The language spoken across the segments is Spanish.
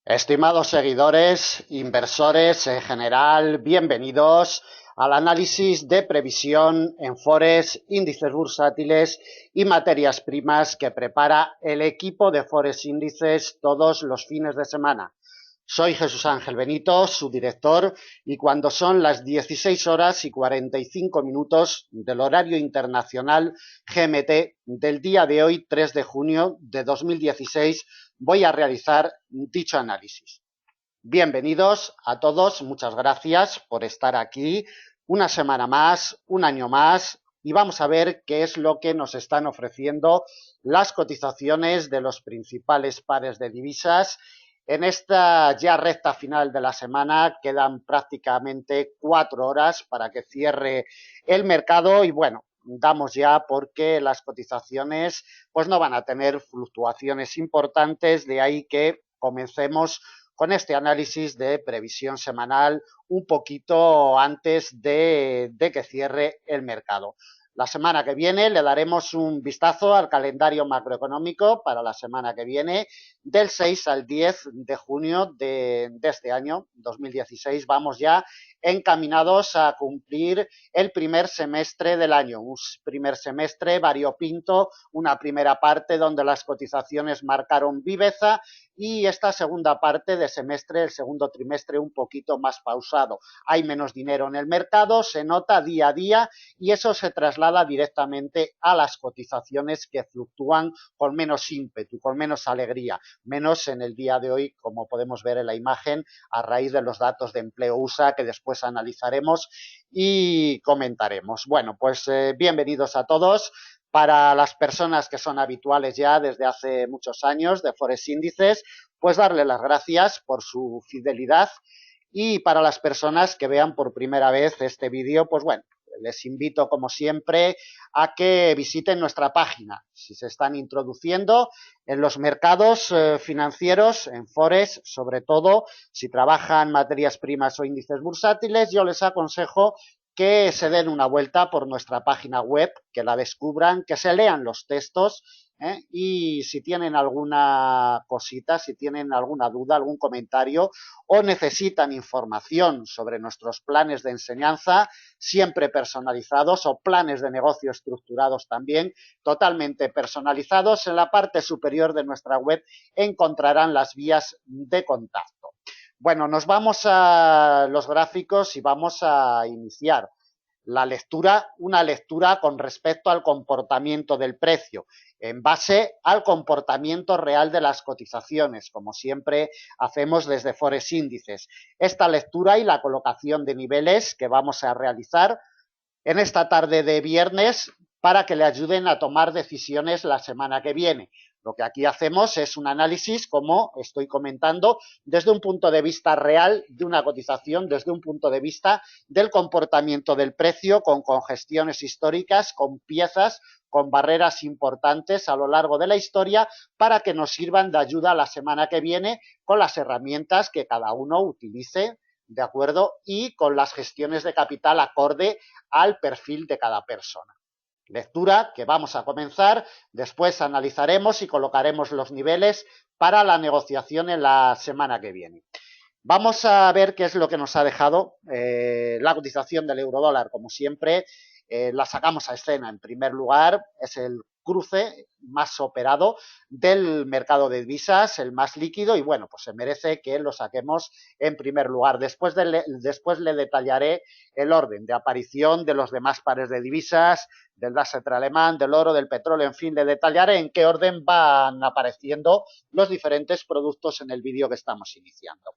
Estimados seguidores, inversores en general, bienvenidos al análisis de previsión en Forex, índices bursátiles y materias primas que prepara el equipo de Forex Índices todos los fines de semana. Soy Jesús Ángel Benito, su director, y cuando son las 16 horas y 45 minutos del horario internacional GMT del día de hoy, 3 de junio de 2016, voy a realizar dicho análisis. Bienvenidos a todos, muchas gracias por estar aquí una semana más, un año más, y vamos a ver qué es lo que nos están ofreciendo las cotizaciones de los principales pares de divisas. En esta ya recta final de la semana quedan prácticamente 4 horas para que cierre el mercado y bueno, damos ya porque las cotizaciones pues no van a tener fluctuaciones importantes, de ahí que comencemos con este análisis de previsión semanal un poquito antes de que cierre el mercado. La semana que viene le daremos un vistazo al calendario macroeconómico para la semana que viene, del 6 al 10 de junio de este año 2016. Vamos ya encaminados a cumplir el primer semestre del año, un primer semestre variopinto, una primera parte donde las cotizaciones marcaron viveza y esta segunda parte de semestre, el segundo trimestre, un poquito más pausado. Hay menos dinero en el mercado, se nota día a día y eso se traslada directamente a las cotizaciones que fluctúan con menos ímpetu, con menos alegría, menos en el día de hoy, como podemos ver en la imagen, a raíz de los datos de empleo USA que después analizaremos y comentaremos. Bueno, pues bienvenidos a todos. Para las personas que son habituales ya desde hace muchos años de Forex Índices, pues darle las gracias por su fidelidad, y para las personas que vean por primera vez este vídeo, pues bueno, les invito como siempre a que visiten nuestra página. Si se están introduciendo en los mercados financieros, en Forex, sobre todo si trabajan materias primas o índices bursátiles, yo les aconsejo que se den una vuelta por nuestra página web, que la descubran, que se lean los textos, y si tienen alguna cosita, si tienen alguna duda, algún comentario o necesitan información sobre nuestros planes de enseñanza, siempre personalizados, o planes de negocio estructurados también, totalmente personalizados, en la parte superior de nuestra web encontrarán las vías de contacto. Bueno, nos vamos a los gráficos y vamos a iniciar la lectura, una lectura con respecto al comportamiento del precio, en base al comportamiento real de las cotizaciones, como siempre hacemos desde Forex Índices. Esta lectura y la colocación de niveles que vamos a realizar en esta tarde de viernes para que le ayuden a tomar decisiones la semana que viene. Lo que aquí hacemos es un análisis, como estoy comentando, desde un punto de vista real de una cotización, desde un punto de vista del comportamiento del precio, con congestiones históricas, con piezas, con barreras importantes a lo largo de la historia, para que nos sirvan de ayuda la semana que viene con las herramientas que cada uno utilice, ¿de acuerdo? Y con las gestiones de capital acorde al perfil de cada persona. Lectura que vamos a comenzar, después analizaremos y colocaremos los niveles para la negociación en la semana que viene. Vamos a ver qué es lo que nos ha dejado la cotización del eurodólar. Como siempre, la sacamos a escena. En primer lugar, es el cruce más operado del mercado de divisas, el más líquido, y bueno, pues se merece que lo saquemos en primer lugar. Después le detallaré el orden de aparición de los demás pares de divisas, del DAX alemán, del oro, del petróleo, en fin, le detallaré en qué orden van apareciendo los diferentes productos en el vídeo que estamos iniciando.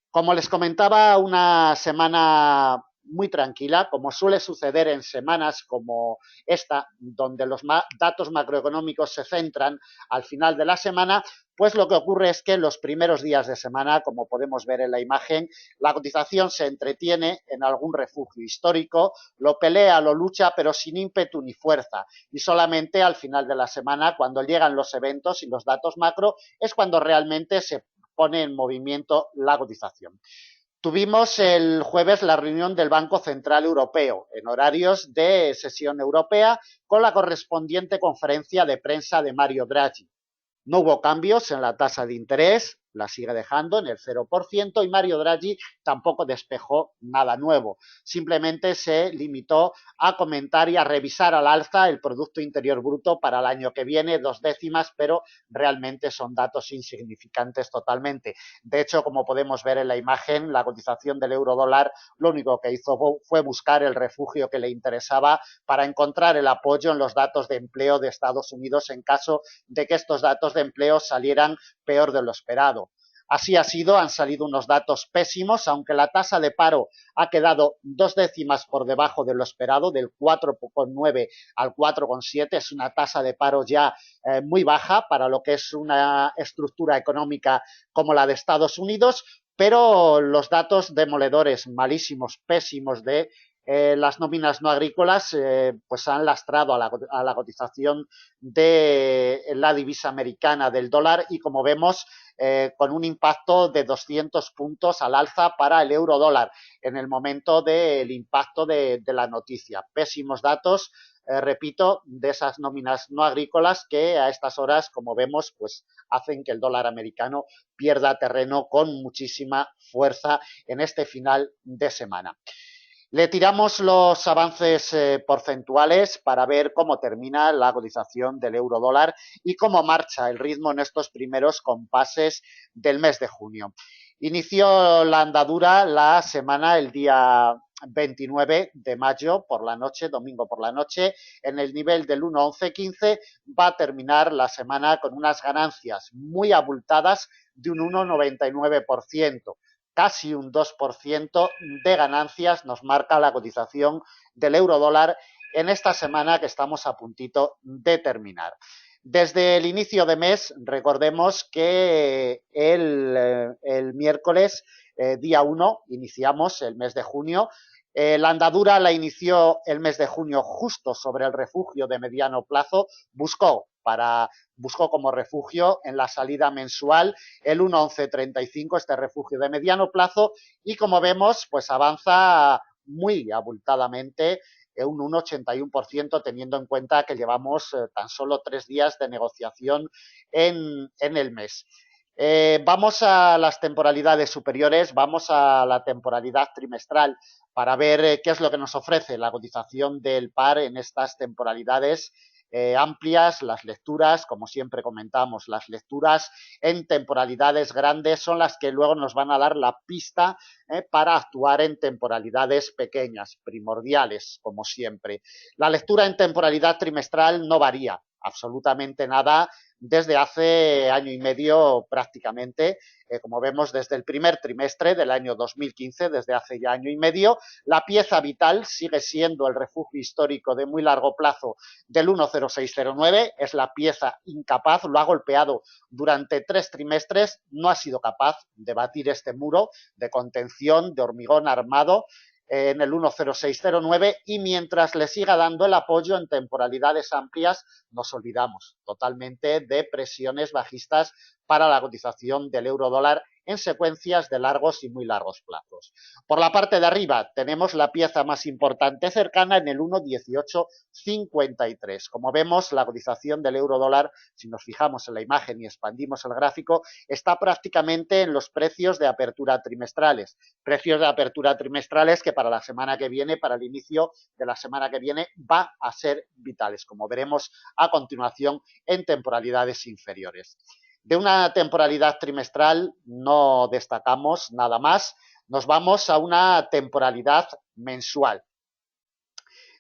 Como les comentaba, una semana muy tranquila, como suele suceder en semanas como esta, donde los datos macroeconómicos se centran al final de la semana, pues lo que ocurre es que en los primeros días de semana, como podemos ver en la imagen, la cotización se entretiene en algún refugio histórico, lo pelea, lo lucha, pero sin ímpetu ni fuerza. Y solamente al final de la semana, cuando llegan los eventos y los datos macro, es cuando realmente se pone en movimiento la cotización. Tuvimos el jueves la reunión del Banco Central Europeo en horarios de sesión europea, con la correspondiente conferencia de prensa de Mario Draghi. No hubo cambios en la tasa de interés, la sigue dejando en el 0% y Mario Draghi tampoco despejó nada nuevo. Simplemente se limitó a comentar y a revisar al alza el Producto Interior Bruto para el año que viene, 2 décimas, pero realmente son datos insignificantes totalmente. De hecho, como podemos ver en la imagen, la cotización del euro dólar lo único que hizo fue buscar el refugio que le interesaba para encontrar el apoyo en los datos de empleo de Estados Unidos en caso de que estos datos de empleo salieran peor de lo esperado. Así ha sido, han salido unos datos pésimos, aunque la tasa de paro ha quedado 2 décimas por debajo de lo esperado, del 4,9 al 4,7, es una tasa de paro ya muy baja para lo que es una estructura económica como la de Estados Unidos, pero los datos demoledores, malísimos, pésimos de las nóminas no agrícolas pues han lastrado a la cotización de la divisa americana del dólar y como vemos con un impacto de 200 puntos al alza para el euro dólar en el momento del impacto de la noticia. Pésimos datos, repito, de esas nóminas no agrícolas que a estas horas, como vemos, pues hacen que el dólar americano pierda terreno con muchísima fuerza en este final de semana. Le tiramos los avances porcentuales para ver cómo termina la cotización del euro dólar y cómo marcha el ritmo en estos primeros compases del mes de junio. Inició la andadura la semana el día 29 de mayo por la noche, domingo por la noche, en el nivel del 1,1115, va a terminar la semana con unas ganancias muy abultadas de un 1,99%. Casi un 2% de ganancias nos marca la cotización del euro dólar en esta semana que estamos a puntito de terminar. Desde el inicio de mes, recordemos que el miércoles, día 1, iniciamos el mes de junio. La andadura la inició el mes de junio justo sobre el refugio de mediano plazo, buscó como refugio en la salida mensual el 1,1135, este refugio de mediano plazo, y como vemos, pues avanza muy abultadamente un 1,81%, teniendo en cuenta que llevamos tan solo 3 días de negociación en el mes. Vamos a las temporalidades superiores, vamos a la temporalidad trimestral para ver qué es lo que nos ofrece la cotización del par en estas temporalidades amplias. Las lecturas, como siempre comentamos, las lecturas en temporalidades grandes son las que luego nos van a dar la pista para actuar en temporalidades pequeñas, primordiales, como siempre. La lectura en temporalidad trimestral no varía absolutamente nada desde hace año y medio prácticamente, como vemos desde el primer trimestre del año 2015, desde hace ya año y medio, la pieza vital sigue siendo el refugio histórico de muy largo plazo del 1,0609, es la pieza incapaz, lo ha golpeado durante 3 trimestres, no ha sido capaz de batir este muro de contención, de hormigón armado, en el 1,0609 y mientras le siga dando el apoyo en temporalidades amplias, nos olvidamos totalmente de presiones bajistas para la cotización del euro dólar en secuencias de largos y muy largos plazos. Por la parte de arriba tenemos la pieza más importante cercana en el 1,1853. Como vemos, la cotización del euro dólar, si nos fijamos en la imagen y expandimos el gráfico, está prácticamente en los precios de apertura trimestrales. Precios de apertura trimestrales que para la semana que viene, para el inicio de la semana que viene, va a ser vitales, como veremos a continuación en temporalidades inferiores. De una temporalidad trimestral no destacamos nada más, nos vamos a una temporalidad mensual.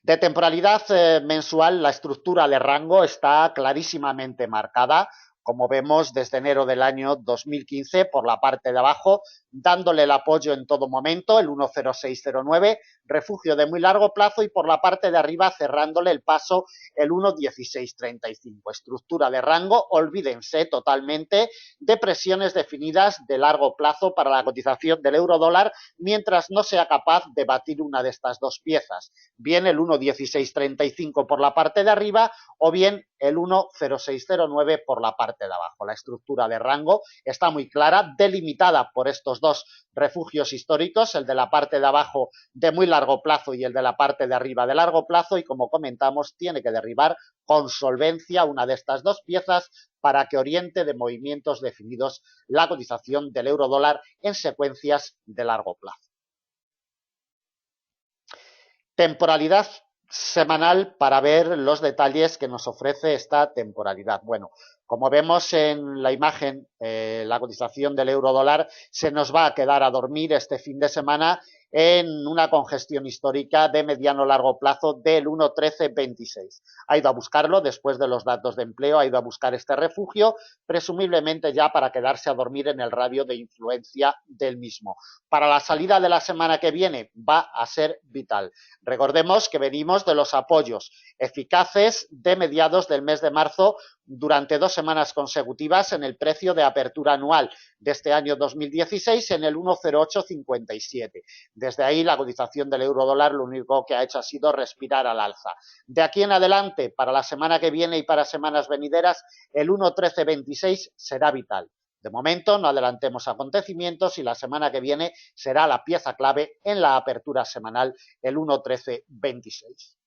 De temporalidad mensual, la estructura de rango está clarísimamente marcada, como vemos desde enero del año 2015, por la parte de abajo, dándole el apoyo en todo momento, el 1,0609, refugio de muy largo plazo, y por la parte de arriba cerrándole el paso, el 1,1635. Estructura de rango, olvídense totalmente de presiones definidas de largo plazo para la cotización del euro dólar, mientras no sea capaz de batir una de estas dos piezas, bien el 1,1635 por la parte de arriba o bien el 1,0609 por la parte parte de abajo. La estructura de rango está muy clara, delimitada por estos dos refugios históricos, el de la parte de abajo de muy largo plazo y el de la parte de arriba de largo plazo, y como comentamos, tiene que derribar con solvencia una de estas dos piezas para que oriente de movimientos definidos la cotización del euro dólar en secuencias de largo plazo. Temporalidad semanal para ver los detalles que nos ofrece esta temporalidad. Bueno, como vemos en la imagen, la cotización del euro dólar se nos va a quedar a dormir este fin de semana en una congestión histórica de mediano largo plazo del 1,1326. Ha ido a buscarlo después de los datos de empleo, ha ido a buscar este refugio, presumiblemente ya para quedarse a dormir en el radio de influencia del mismo. Para la salida de la semana que viene va a ser vital. Recordemos que venimos de los apoyos eficaces de mediados del mes de marzo durante 2 semanas consecutivas en el precio de apertura anual de este año 2016 en el 1,0857. Desde ahí la cotización del euro dólar lo único que ha hecho ha sido respirar al alza. De aquí en adelante, para la semana que viene y para semanas venideras, el 1,1326 será vital. De momento no adelantemos acontecimientos y la semana que viene será la pieza clave en la apertura semanal, el 1,1326.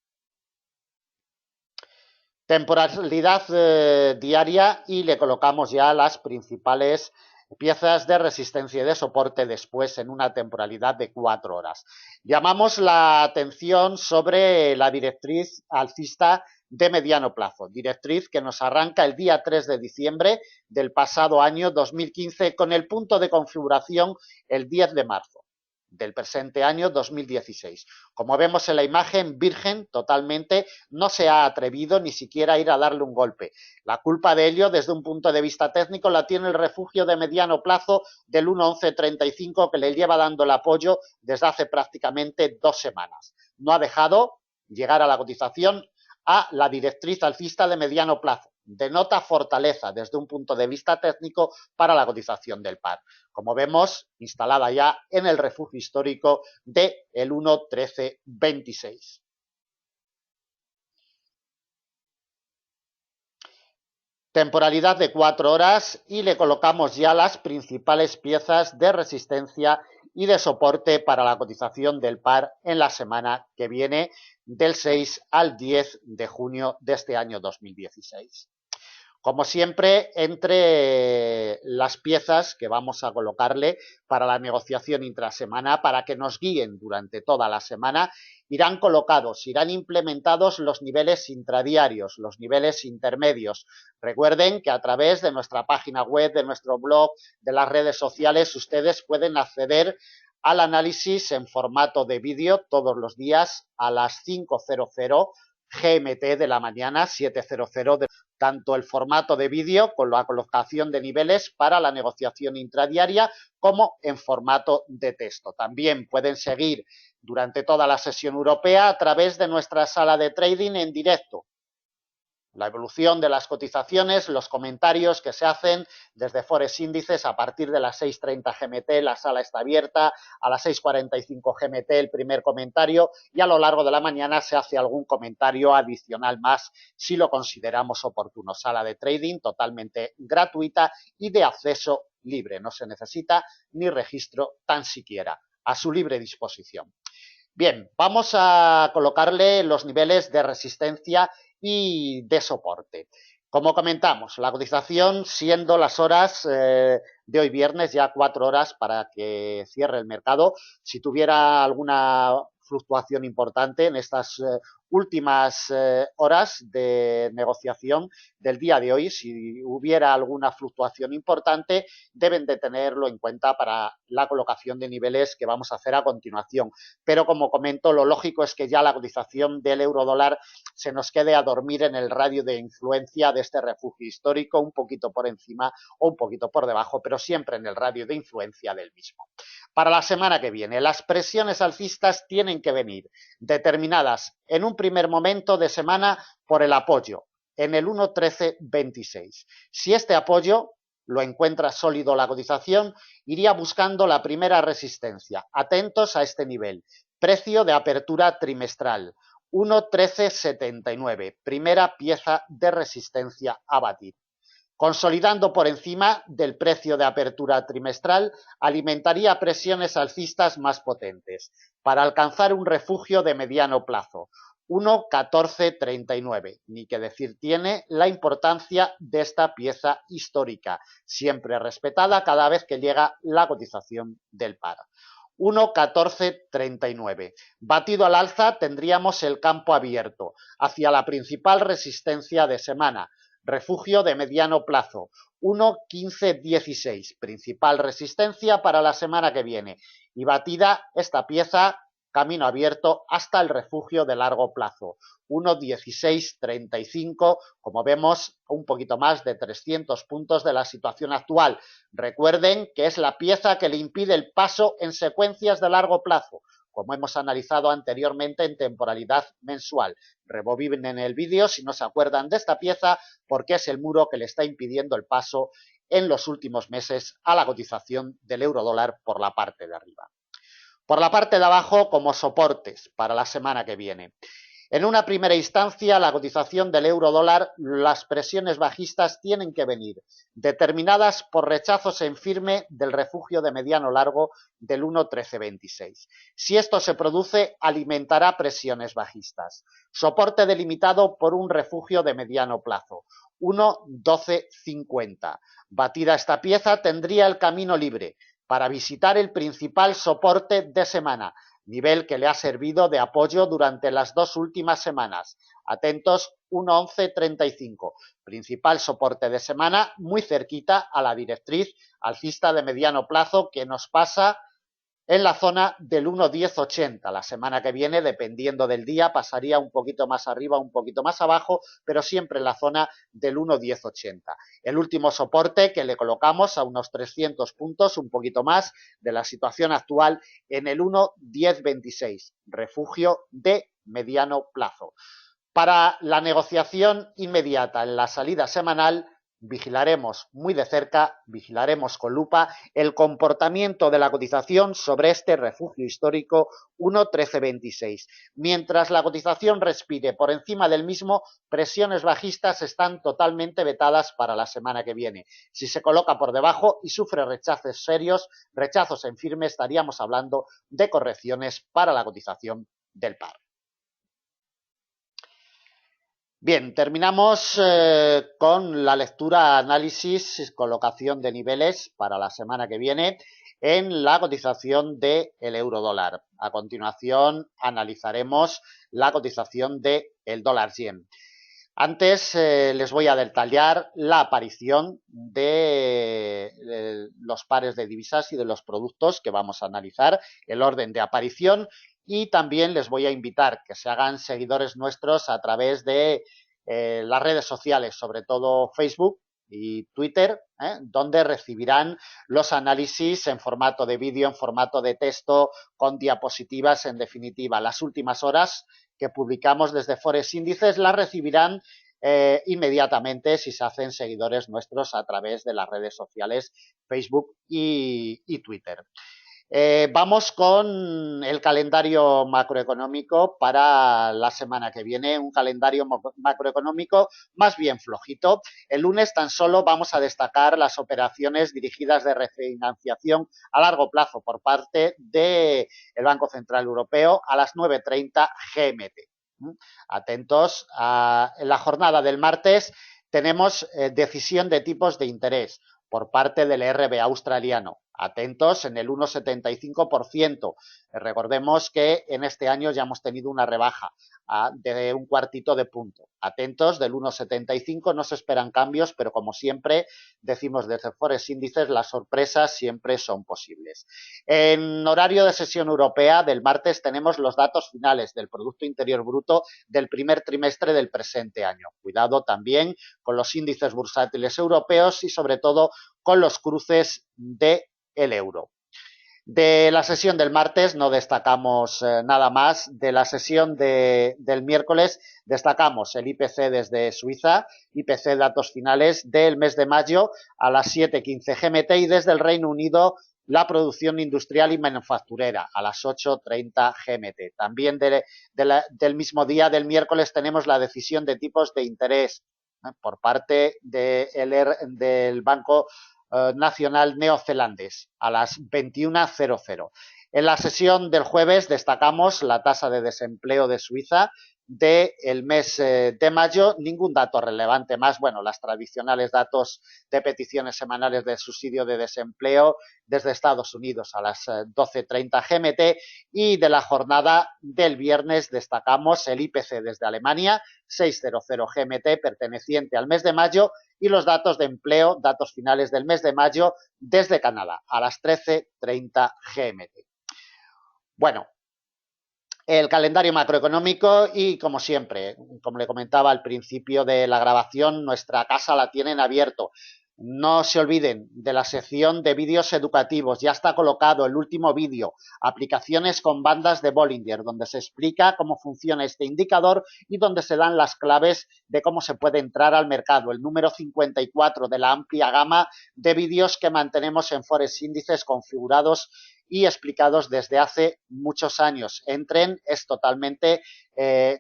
Temporalidad diaria y le colocamos ya las principales piezas de resistencia y de soporte después en una temporalidad de 4 horas. Llamamos la atención sobre la directriz alcista de mediano plazo, directriz que nos arranca el día 3 de diciembre del pasado año 2015 con el punto de configuración el 10 de marzo del presente año 2016. Como vemos en la imagen, virgen totalmente, no se ha atrevido ni siquiera a ir a darle un golpe. La culpa de ello, desde un punto de vista técnico, la tiene el refugio de mediano plazo del 1,1135 que le lleva dando el apoyo desde hace prácticamente 2 semanas. No ha dejado llegar a la cotización a la directriz alcista de mediano plazo. Denota fortaleza desde un punto de vista técnico para la cotización del par. Como vemos, instalada ya en el refugio histórico del 1,1326. Temporalidad de 4 horas y le colocamos ya las principales piezas de resistencia y de soporte para la cotización del par en la semana que viene del 6 al 10 de junio de este año 2016. Como siempre, entre las piezas que vamos a colocarle para la negociación intrasemana, para que nos guíen durante toda la semana, irán colocados, irán implementados los niveles intradiarios, los niveles intermedios. Recuerden que a través de nuestra página web, de nuestro blog, de las redes sociales, ustedes pueden acceder al análisis en formato de vídeo todos los días a las 5:00 GMT de la mañana, 7:00 de tanto el formato de vídeo con la colocación de niveles para la negociación intradiaria como en formato de texto. También pueden seguir durante toda la sesión europea a través de nuestra sala de trading en directo. La evolución de las cotizaciones, los comentarios que se hacen desde Forex Índices a partir de las 6:30 GMT, la sala está abierta, a las 6:45 GMT el primer comentario y a lo largo de la mañana se hace algún comentario adicional más si lo consideramos oportuno. Sala de trading totalmente gratuita y de acceso libre, no se necesita ni registro tan siquiera, a su libre disposición. Bien, vamos a colocarle los niveles de resistencia y de soporte. Como comentamos, la cotización siendo las horas de hoy viernes, ya 4 horas para que cierre el mercado. Si tuviera alguna fluctuación importante en estas últimas horas de negociación del día de hoy, si hubiera alguna fluctuación importante, deben de tenerlo en cuenta para la colocación de niveles que vamos a hacer a continuación. Pero como comento, lo lógico es que ya la cotización del euro dólar se nos quede a dormir en el radio de influencia de este refugio histórico, un poquito por encima o un poquito por debajo, pero siempre en el radio de influencia del mismo. Para la semana que viene, las presiones alcistas tienen que venir determinadas en un primer momento de semana por el apoyo en el 1,1326. Si este apoyo lo encuentra sólido la cotización, iría buscando la primera resistencia. Atentos a este nivel. Precio de apertura trimestral, 1,1379, primera pieza de resistencia a batir. Consolidando por encima del precio de apertura trimestral, alimentaría presiones alcistas más potentes para alcanzar un refugio de mediano plazo, 1,1439. Ni que decir tiene la importancia de esta pieza histórica, siempre respetada cada vez que llega la cotización del par. 1,1439. Batido al alza tendríamos el campo abierto hacia la principal resistencia de semana, refugio de mediano plazo, 1,1516, principal resistencia para la semana que viene. Y batida esta pieza, camino abierto hasta el refugio de largo plazo, 1,1635, como vemos, un poquito más de 300 puntos de la situación actual. Recuerden que es la pieza que le impide el paso en secuencias de largo plazo, como hemos analizado anteriormente en temporalidad mensual. Rebobinen el vídeo si no se acuerdan de esta pieza, porque es el muro que le está impidiendo el paso en los últimos meses a la cotización del euro dólar por la parte de arriba. Por la parte de abajo, como soportes para la semana que viene. En una primera instancia, la cotización del euro dólar, las presiones bajistas tienen que venir determinadas por rechazos en firme del refugio de mediano largo del 1,1326. Si esto se produce, alimentará presiones bajistas. Soporte delimitado por un refugio de mediano plazo, 1,1250. Batida esta pieza, tendría el camino libre para visitar el principal soporte de semana, nivel que le ha servido de apoyo durante las dos últimas semanas. Atentos, 1,1135, principal soporte de semana, muy cerquita a la directriz alcista de mediano plazo que nos pasa en la zona del 1,1080. La semana que viene, dependiendo del día, pasaría un poquito más arriba, un poquito más abajo, pero siempre en la zona del 1,1080. El último soporte que le colocamos a unos 300 puntos, un poquito más, de la situación actual en el 1,1026, refugio de mediano plazo. Para la negociación inmediata en la salida semanal, vigilaremos muy de cerca, vigilaremos con lupa el comportamiento de la cotización sobre este refugio histórico 1,1326. Mientras la cotización respire por encima del mismo, presiones bajistas están totalmente vetadas para la semana que viene. Si se coloca por debajo y sufre rechazos serios, rechazos en firme, estaríamos hablando de correcciones para la cotización del par. Bien, terminamos con la lectura, análisis, colocación de niveles para la semana que viene en la cotización del euro dólar. A continuación analizaremos la cotización del dólar yen. Antes les voy a detallar la aparición de los pares de divisas y de los productos que vamos a analizar, el orden de aparición, y también les voy a invitar que se hagan seguidores nuestros a través de las redes sociales, sobre todo Facebook y Twitter, donde recibirán los análisis en formato de vídeo, en formato de texto, con diapositivas, en definitiva. Las últimas horas que publicamos desde Forex Índices las recibirán inmediatamente si se hacen seguidores nuestros a través de las redes sociales Facebook y Twitter. Vamos con el calendario macroeconómico para la semana que viene, un calendario macroeconómico más bien flojito. El lunes tan solo vamos a destacar las operaciones dirigidas de refinanciación a largo plazo por parte del Banco Central Europeo a las 9:30 GMT. Atentos, en la jornada del martes tenemos decisión de tipos de interés por parte del RBA australiano. Atentos, en el 1,75%. Recordemos que en este año ya hemos tenido una rebaja de un cuartito de punto. Atentos, del 1,75 no se esperan cambios, pero como siempre decimos desde Forex Índices, las sorpresas siempre son posibles. En horario de sesión europea del martes tenemos los datos finales del Producto Interior Bruto del primer trimestre del presente año. Cuidado también con los índices bursátiles europeos y sobre todo con los cruces del euro. De la sesión del martes no destacamos nada más. De la sesión del miércoles destacamos el IPC desde Suiza, IPC datos finales del mes de mayo a las 7:15 GMT, y desde el Reino Unido la producción industrial y manufacturera a las 8:30 GMT. También del mismo día del miércoles tenemos la decisión de tipos de interés por parte del Banco Nacional Neozelandés a las 21:00. En la sesión del jueves destacamos la tasa de desempleo de Suiza del mes de mayo, ningún dato relevante más, bueno, las tradicionales datos de peticiones semanales de subsidio de desempleo desde Estados Unidos a las 12:30 GMT, y de la jornada del viernes destacamos el IPC desde Alemania, 6:00 GMT, perteneciente al mes de mayo, y los datos de empleo, datos finales del mes de mayo, desde Canadá a las 13:30 GMT. Bueno, el calendario macroeconómico y, como siempre, como le comentaba al principio de la grabación, nuestra casa la tienen abierto. No se olviden de la sección de vídeos educativos. Ya está colocado el último vídeo, aplicaciones con bandas de Bollinger, donde se explica cómo funciona este indicador y donde se dan las claves de cómo se puede entrar al mercado. El número 54 de la amplia gama de vídeos que mantenemos en Forex Índices configurados y explicados desde hace muchos años. Entren, es totalmente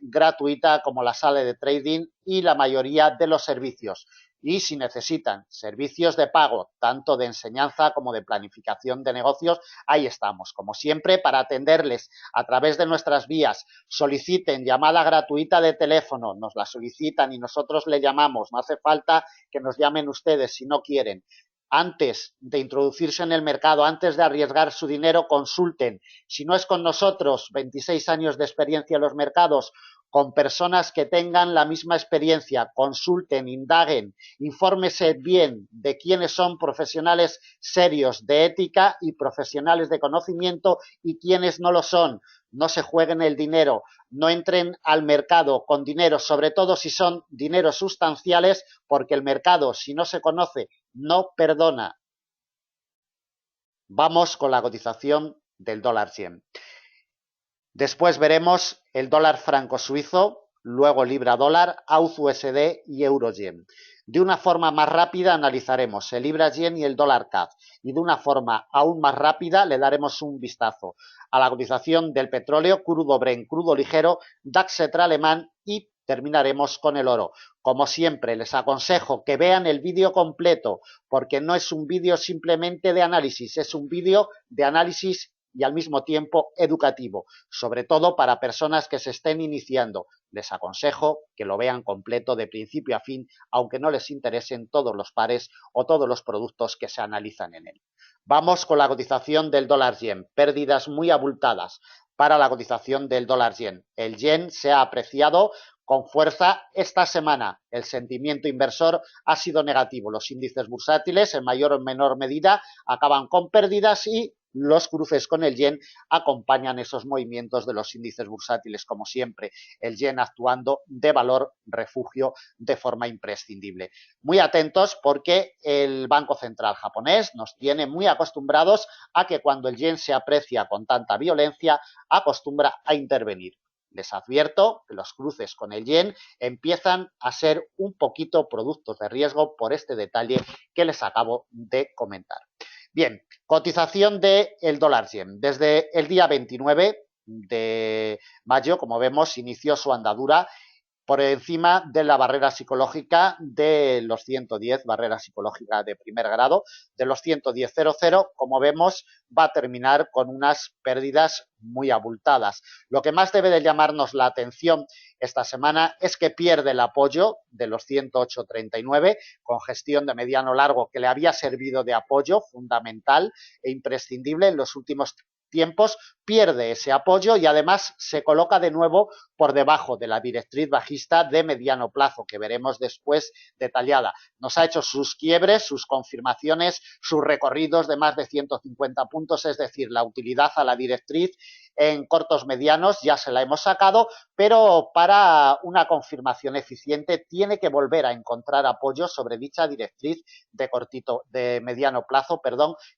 gratuita, como la sala de trading y la mayoría de los servicios. Y si necesitan servicios de pago, tanto de enseñanza como de planificación de negocios, ahí estamos, como siempre, para atenderles a través de nuestras vías. Soliciten llamada gratuita de teléfono, nos la solicitan y nosotros le llamamos. No hace falta que nos llamen ustedes si no quieren. Antes de introducirse en el mercado, antes de arriesgar su dinero, consulten. Si no es con nosotros, 26 años de experiencia en los mercados, con personas que tengan la misma experiencia, consulten, indaguen, infórmese bien de quiénes son profesionales serios de ética y profesionales de conocimiento y quiénes no lo son. No se jueguen el dinero, no entren al mercado con dinero, sobre todo si son dineros sustanciales, porque el mercado, si no se conoce, no perdona. Vamos con la cotización del dólar 100. Después veremos el dólar franco suizo, luego libra dólar, AUD USD y euro yen. De una forma más rápida analizaremos el libra yen y el dólar CAD, y de una forma aún más rápida le daremos un vistazo a la cotización del petróleo, crudo Brent, crudo ligero, DAX alemán, y terminaremos con el oro. Como siempre, les aconsejo que vean el vídeo completo, porque no es un vídeo simplemente de análisis, es un vídeo de análisis y al mismo tiempo educativo, sobre todo para personas que se estén iniciando. Les aconsejo que lo vean completo de principio a fin, aunque no les interesen todos los pares o todos los productos que se analizan en él. Vamos con la cotización del dólar yen. Pérdidas muy abultadas para la cotización del dólar yen. El yen se ha apreciado con fuerza esta semana. El sentimiento inversor ha sido negativo. Los índices bursátiles, en mayor o menor medida, acaban con pérdidas y los cruces con el yen acompañan esos movimientos de los índices bursátiles, como siempre, el yen actuando de valor refugio de forma imprescindible. Muy atentos, porque el Banco Central japonés nos tiene muy acostumbrados a que cuando el yen se aprecia con tanta violencia, acostumbra a intervenir. Les advierto que los cruces con el yen empiezan a ser un poquito productos de riesgo por este detalle que les acabo de comentar. Bien, cotización del dólar yen. Desde el día 29 de mayo, como vemos, inició su andadura por encima de la barrera psicológica de los 110, barrera psicológica de primer grado, de los 110.00, como vemos, va a terminar con unas pérdidas muy abultadas. Lo que más debe de llamarnos la atención esta semana es que pierde el apoyo de los 108.39, con gestión de mediano largo, que le había servido de apoyo fundamental e imprescindible en los últimos tiempos, pierde ese apoyo y además se coloca de nuevo por debajo de la directriz bajista de mediano plazo, que veremos después detallada. Nos ha hecho sus quiebres, sus confirmaciones, sus recorridos de más de 150 puntos, es decir, la utilidad a la directriz en cortos medianos ya se la hemos sacado, pero para una confirmación eficiente tiene que volver a encontrar apoyo sobre dicha directriz de mediano plazo,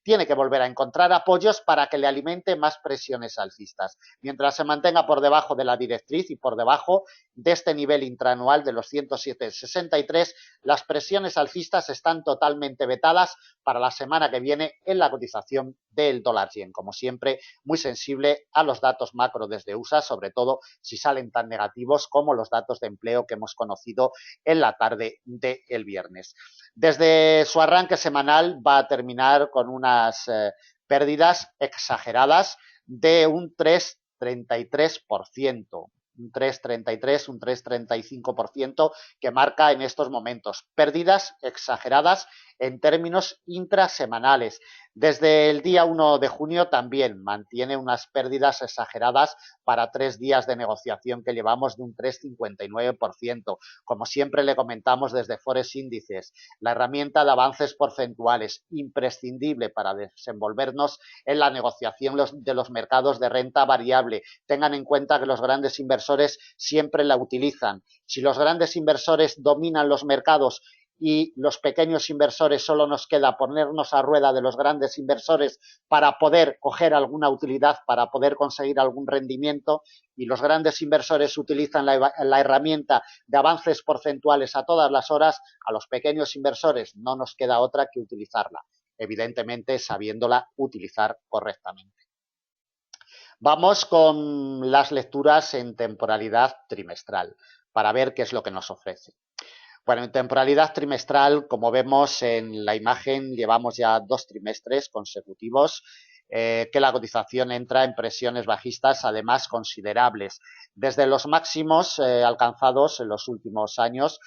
tiene que volver a encontrar apoyos para que le alimente más presiones alcistas. Mientras se mantenga por debajo de la directriz y por debajo de este nivel intraanual de los 107.63, las presiones alcistas están totalmente vetadas para la semana que viene en la cotización del dólar yen. Como siempre, muy sensible a los datos macro desde USA, sobre todo si salen tan negativos como los datos de empleo que hemos conocido en la tarde del viernes. Desde su arranque semanal va a terminar con unas pérdidas exageradas de un 3,33%. Un 3,33, un 3,35% que marca en estos momentos. Pérdidas exageradas en términos intrasemanales. Desde el día 1 de junio también mantiene unas pérdidas exageradas para 3 días de negociación que llevamos de un 3,59%. Como siempre le comentamos desde Forex Índices, la herramienta de avances porcentuales imprescindible para desenvolvernos en la negociación de los mercados de renta variable. Tengan en cuenta que los grandes inversores siempre la utilizan. Si los grandes inversores dominan los mercados y los pequeños inversores solo nos queda ponernos a rueda de los grandes inversores para poder coger alguna utilidad, para poder conseguir algún rendimiento, y los grandes inversores utilizan la herramienta de avances porcentuales a todas las horas, a los pequeños inversores no nos queda otra que utilizarla, evidentemente sabiéndola utilizar correctamente. Vamos con las lecturas en temporalidad trimestral para ver qué es lo que nos ofrece. Bueno, en temporalidad trimestral, como vemos en la imagen, llevamos ya 2 trimestres consecutivos que la cotización entra en presiones bajistas, además considerables. Desde los máximos alcanzados en los últimos años,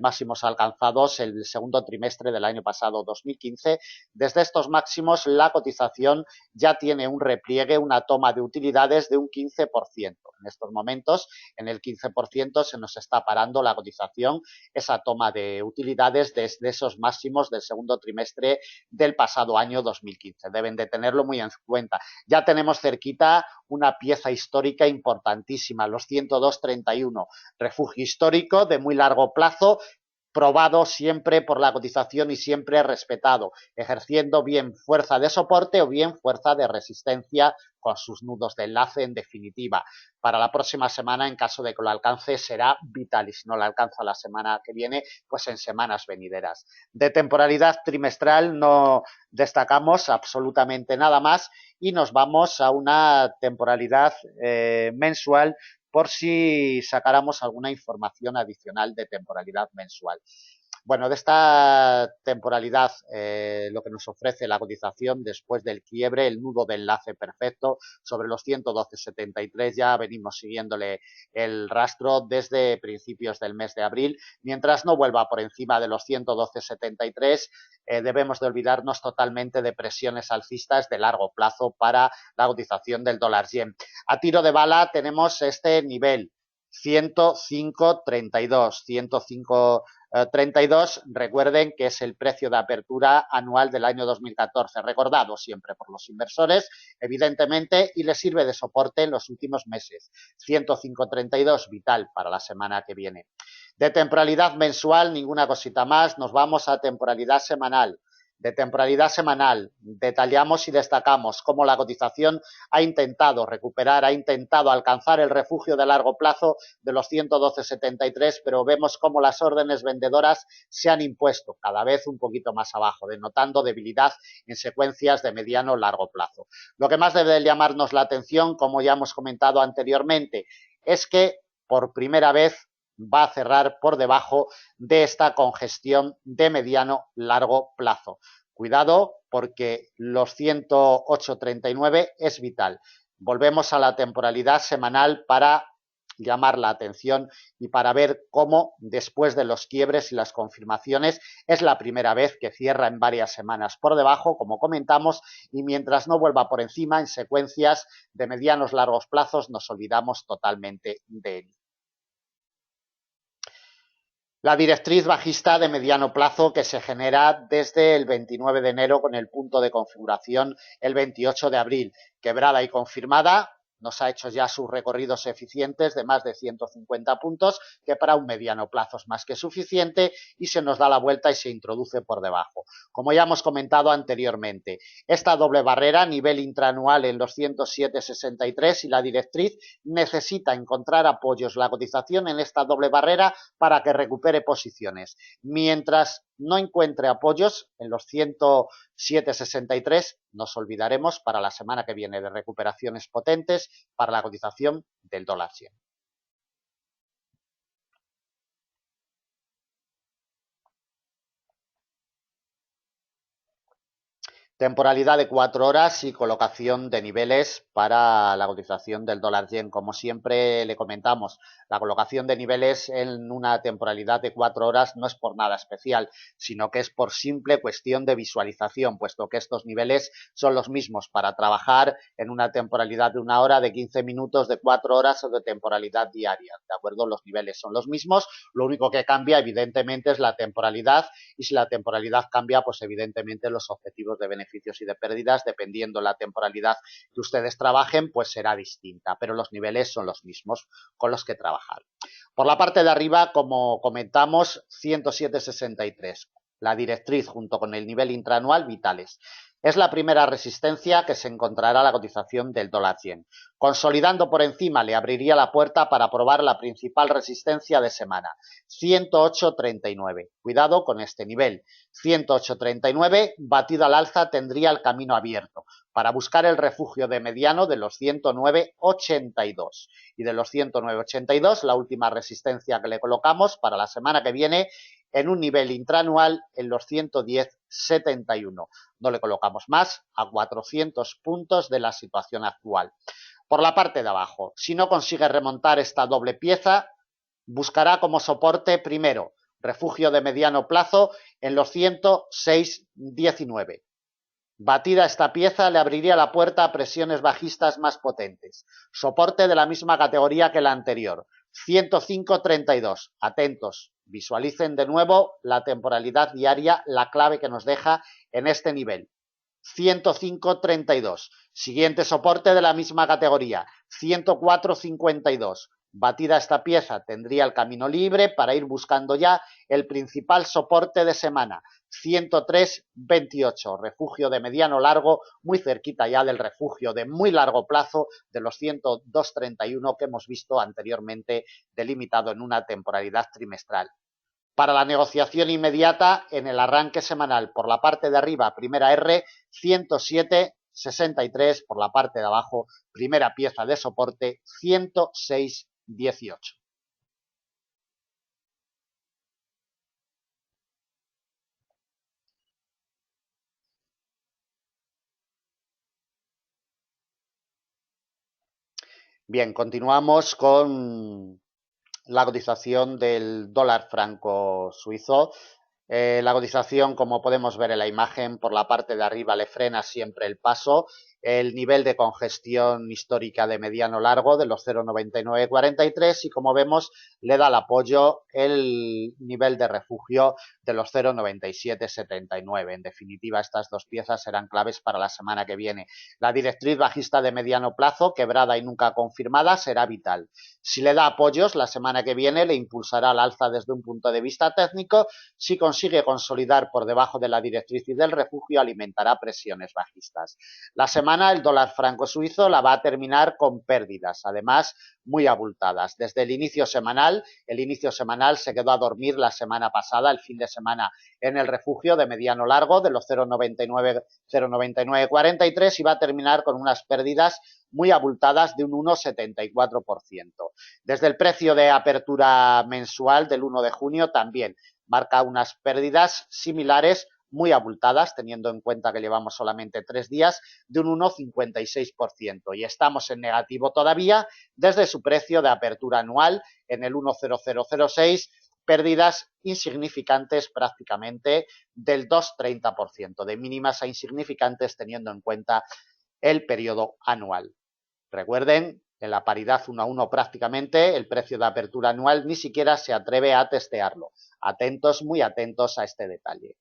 máximos alcanzados el segundo trimestre del año pasado, 2015. Desde estos máximos, la cotización ya tiene un repliegue, una toma de utilidades de un 15%. En estos momentos, en el 15% se nos está parando la cotización, esa toma de utilidades desde esos máximos del segundo trimestre del pasado año 2015. Deben de tenerlo muy en cuenta. Ya tenemos cerquita una pieza histórica importantísima, los 102.31, refugio histórico de muy largo plazo, probado siempre por la cotización y siempre respetado, ejerciendo bien fuerza de soporte o bien fuerza de resistencia con sus nudos de enlace en definitiva. Para la próxima semana, en caso de que lo alcance, será vital, y si no lo alcanza la semana que viene, pues en semanas venideras. De temporalidad trimestral no destacamos absolutamente nada más y nos vamos a una temporalidad mensual por si sacáramos alguna información adicional de temporalidad mensual. Bueno, de esta temporalidad, lo que nos ofrece la cotización después del quiebre, el nudo de enlace perfecto sobre los 112.73, ya venimos siguiéndole el rastro desde principios del mes de abril. Mientras no vuelva por encima de los 112.73, debemos de olvidarnos totalmente de presiones alcistas de largo plazo para la cotización del dólar yen. A tiro de bala tenemos este nivel, 105.32, 105.32, recuerden que es el precio de apertura anual del año 2014, recordado siempre por los inversores, evidentemente, y les sirve de soporte en los últimos meses. 105.32, vital para la semana que viene. De temporalidad mensual, ninguna cosita más, nos vamos a temporalidad semanal. De temporalidad semanal, detallamos y destacamos cómo la cotización ha intentado recuperar, ha intentado alcanzar el refugio de largo plazo de los 112.73, pero vemos cómo las órdenes vendedoras se han impuesto cada vez un poquito más abajo, denotando debilidad en secuencias de mediano largo plazo. Lo que más debe llamarnos la atención, como ya hemos comentado anteriormente, es que por primera vez va a cerrar por debajo de esta congestión de mediano largo plazo. Cuidado porque los 108.39 es vital. Volvemos a la temporalidad semanal para llamar la atención y para ver cómo después de los quiebres y las confirmaciones es la primera vez que cierra en varias semanas por debajo, como comentamos, y mientras no vuelva por encima en secuencias de medianos largos plazos nos olvidamos totalmente de él. La directriz bajista de mediano plazo que se genera desde el 29 de enero con el punto de configuración el 28 de abril. Quebrada y confirmada, nos ha hecho ya sus recorridos eficientes de más de 150 puntos, que para un mediano plazo es más que suficiente, y se nos da la vuelta y se introduce por debajo. Como ya hemos comentado anteriormente, esta doble barrera, nivel intraanual en los 107,63 y la directriz, necesita encontrar apoyos la cotización en esta doble barrera para que recupere posiciones. Mientras no encuentre apoyos en los 107,63, nos olvidaremos para la semana que viene de recuperaciones potentes para la cotización del dólar yen. Temporalidad de 4 horas y colocación de niveles para la cotización del dólar yen. Como siempre le comentamos, la colocación de niveles en una temporalidad de 4 horas no es por nada especial, sino que es por simple cuestión de visualización, puesto que estos niveles son los mismos para trabajar en una temporalidad de 1 hora, de 15 minutos, de 4 horas o de temporalidad diaria. ¿De acuerdo? Los niveles son los mismos, lo único que cambia evidentemente es la temporalidad, y si la temporalidad cambia, pues evidentemente los objetivos de beneficios y de pérdidas, dependiendo la temporalidad que ustedes trabajen, pues será distinta, pero los niveles son los mismos con los que trabajar. Por la parte de arriba, como comentamos, 107,63, la directriz junto con el nivel intraanual vitales. Es la primera resistencia que se encontrará la cotización del dólar yen. Consolidando por encima, le abriría la puerta para probar la principal resistencia de semana, 108,39. Cuidado con este nivel. 108,39, batido al alza, tendría el camino abierto para buscar el refugio de mediano de los 109,82. Y de los 109,82, la última resistencia que le colocamos para la semana que viene, en un nivel intraanual en los 110,71. No le colocamos más, a 400 puntos de la situación actual. Por la parte de abajo, si no consigue remontar esta doble pieza, buscará como soporte primero refugio de mediano plazo en los 106,19. Batida esta pieza, le abriría la puerta a presiones bajistas más potentes. Soporte de la misma categoría que la anterior, 105,32. Atentos, visualicen de nuevo la temporalidad diaria, la clave que nos deja en este nivel. 105,32. Siguiente soporte de la misma categoría, 104,52. Batida esta pieza, tendría el camino libre para ir buscando ya el principal soporte de semana, 103,28, refugio de mediano largo, muy cerquita ya del refugio de muy largo plazo de los 102,31 que hemos visto anteriormente, delimitado en una temporalidad trimestral. Para la negociación inmediata, en el arranque semanal, por la parte de arriba, primera R, 107,63, por la parte de abajo, primera pieza de soporte, 106,18. Bien, continuamos con la cotización del dólar franco suizo. La cotización, como podemos ver en la imagen, por la parte de arriba le frena siempre el paso. El nivel de congestión histórica de mediano largo de los 0,9943 y, como vemos, le da el apoyo el nivel de refugio de los 0,9779. En definitiva, estas dos piezas serán claves para la semana que viene. La directriz bajista de mediano plazo, quebrada y nunca confirmada, será vital. Si le da apoyos, la semana que viene le impulsará al alza desde un punto de vista técnico. Si consigue consolidar por debajo de la directriz y del refugio, alimentará presiones bajistas. La semana el dólar franco suizo la va a terminar con pérdidas, además muy abultadas. Desde el inicio semanal se quedó a dormir la semana pasada, el fin de semana, en el refugio de mediano largo de los 0,9943 y va a terminar con unas pérdidas muy abultadas de un 1,74%. Desde el precio de apertura mensual del 1 de junio también marca unas pérdidas similares, muy abultadas, teniendo en cuenta que llevamos solamente 3 días, de un 1,56%. Y estamos en negativo todavía desde su precio de apertura anual en el 1,0006, pérdidas insignificantes prácticamente del 2,30%, de mínimas a insignificantes teniendo en cuenta el periodo anual. Recuerden, en la paridad 1 a 1 prácticamente, el precio de apertura anual ni siquiera se atreve a testearlo. Atentos, muy atentos a este detalle.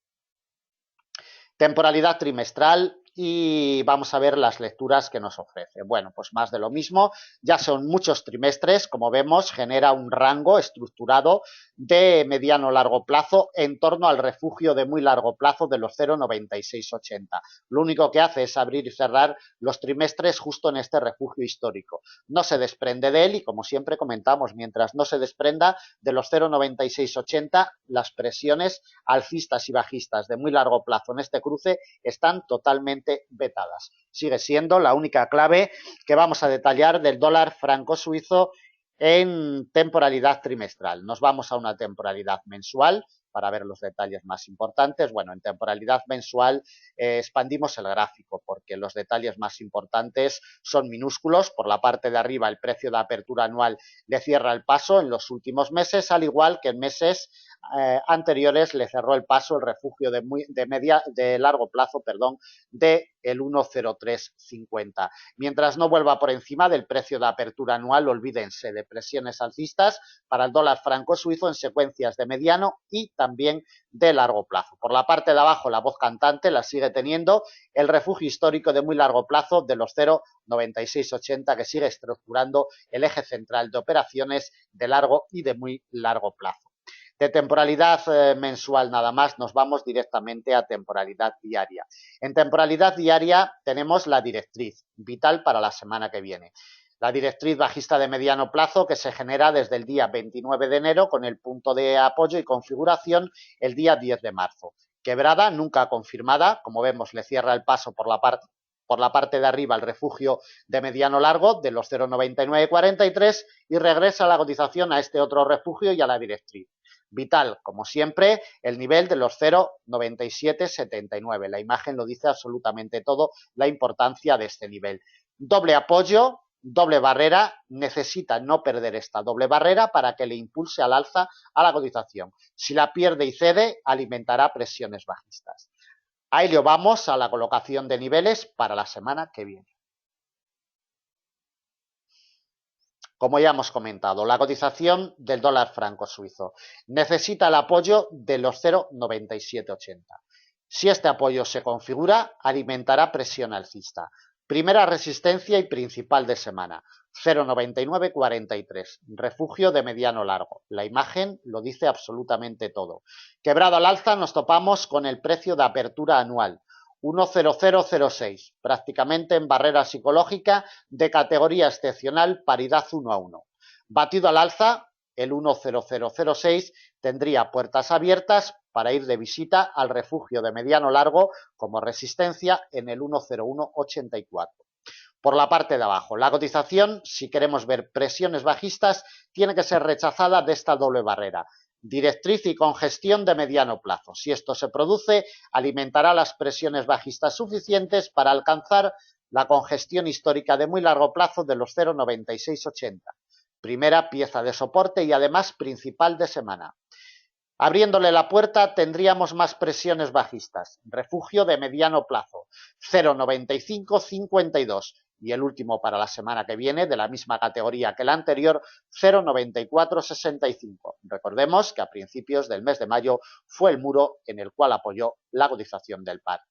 Temporalidad trimestral, y vamos a ver las lecturas que nos ofrece. Bueno, pues más de lo mismo, ya son muchos trimestres, como vemos, genera un rango estructurado de mediano largo plazo en torno al refugio de muy largo plazo de los 0,9680. Lo único que hace es abrir y cerrar los trimestres justo en este refugio histórico. No se desprende de él y, como siempre comentamos, mientras no se desprenda de los 0,9680, las presiones alcistas y bajistas de muy largo plazo en este cruce están totalmente vetadas. Sigue siendo la única clave que vamos a detallar del dólar franco suizo en temporalidad trimestral. Nos vamos a una temporalidad mensual para ver los detalles más importantes. Bueno, en temporalidad mensual expandimos el gráfico porque los detalles más importantes son minúsculos. Por la parte de arriba, el precio de apertura anual le cierra el paso en los últimos meses, al igual que en meses anteriores le cerró el paso el refugio de largo plazo, de el 1,0350. Mientras no vuelva por encima del precio de apertura anual, olvídense de presiones alcistas para el dólar franco suizo en secuencias de mediano y también de largo plazo. Por la parte de abajo, la voz cantante la sigue teniendo el refugio histórico de muy largo plazo de los 0,9680, que sigue estructurando el eje central de operaciones de largo y de muy largo plazo. De temporalidad mensual nada más, nos vamos directamente a temporalidad diaria. En temporalidad diaria tenemos la directriz vital para la semana que viene. La directriz bajista de mediano plazo que se genera desde el día 29 de enero con el punto de apoyo y configuración el día 10 de marzo. Quebrada, nunca confirmada, como vemos le cierra el paso por la parte de arriba el refugio de mediano largo de los 0,9943 y regresa la cotización a este otro refugio y a la directriz. Vital, como siempre, el nivel de los 0,9779. La imagen lo dice absolutamente todo, la importancia de este nivel. Doble apoyo, doble barrera, necesita no perder esta doble barrera para que le impulse al alza a la cotización. Si la pierde y cede, alimentará presiones bajistas. Ahí le vamos a la colocación de niveles para la semana que viene. Como ya hemos comentado, la cotización del dólar franco suizo necesita el apoyo de los 0,9780. Si este apoyo se configura, alimentará presión alcista. Primera resistencia y principal de semana, 0,9943, refugio de mediano largo. La imagen lo dice absolutamente todo. Quebrado al alza nos topamos con el precio de apertura anual, 1,0006, prácticamente en barrera psicológica de categoría excepcional paridad 1 a 1. Batido al alza, el 1,0006 tendría puertas abiertas para ir de visita al refugio de mediano largo como resistencia en el 1,0184. Por la parte de abajo, la cotización, si queremos ver presiones bajistas, tiene que ser rechazada de esta doble barrera. Directriz y congestión de mediano plazo. Si esto se produce, alimentará las presiones bajistas suficientes para alcanzar la congestión histórica de muy largo plazo de los 0,9680. Primera pieza de soporte y además principal de semana. Abriéndole la puerta tendríamos más presiones bajistas. Refugio de mediano plazo, 0,9552. Y el último para la semana que viene, de la misma categoría que el anterior, 0,9465. Recordemos que a principios del mes de mayo fue el muro en el cual apoyó la cotización del par.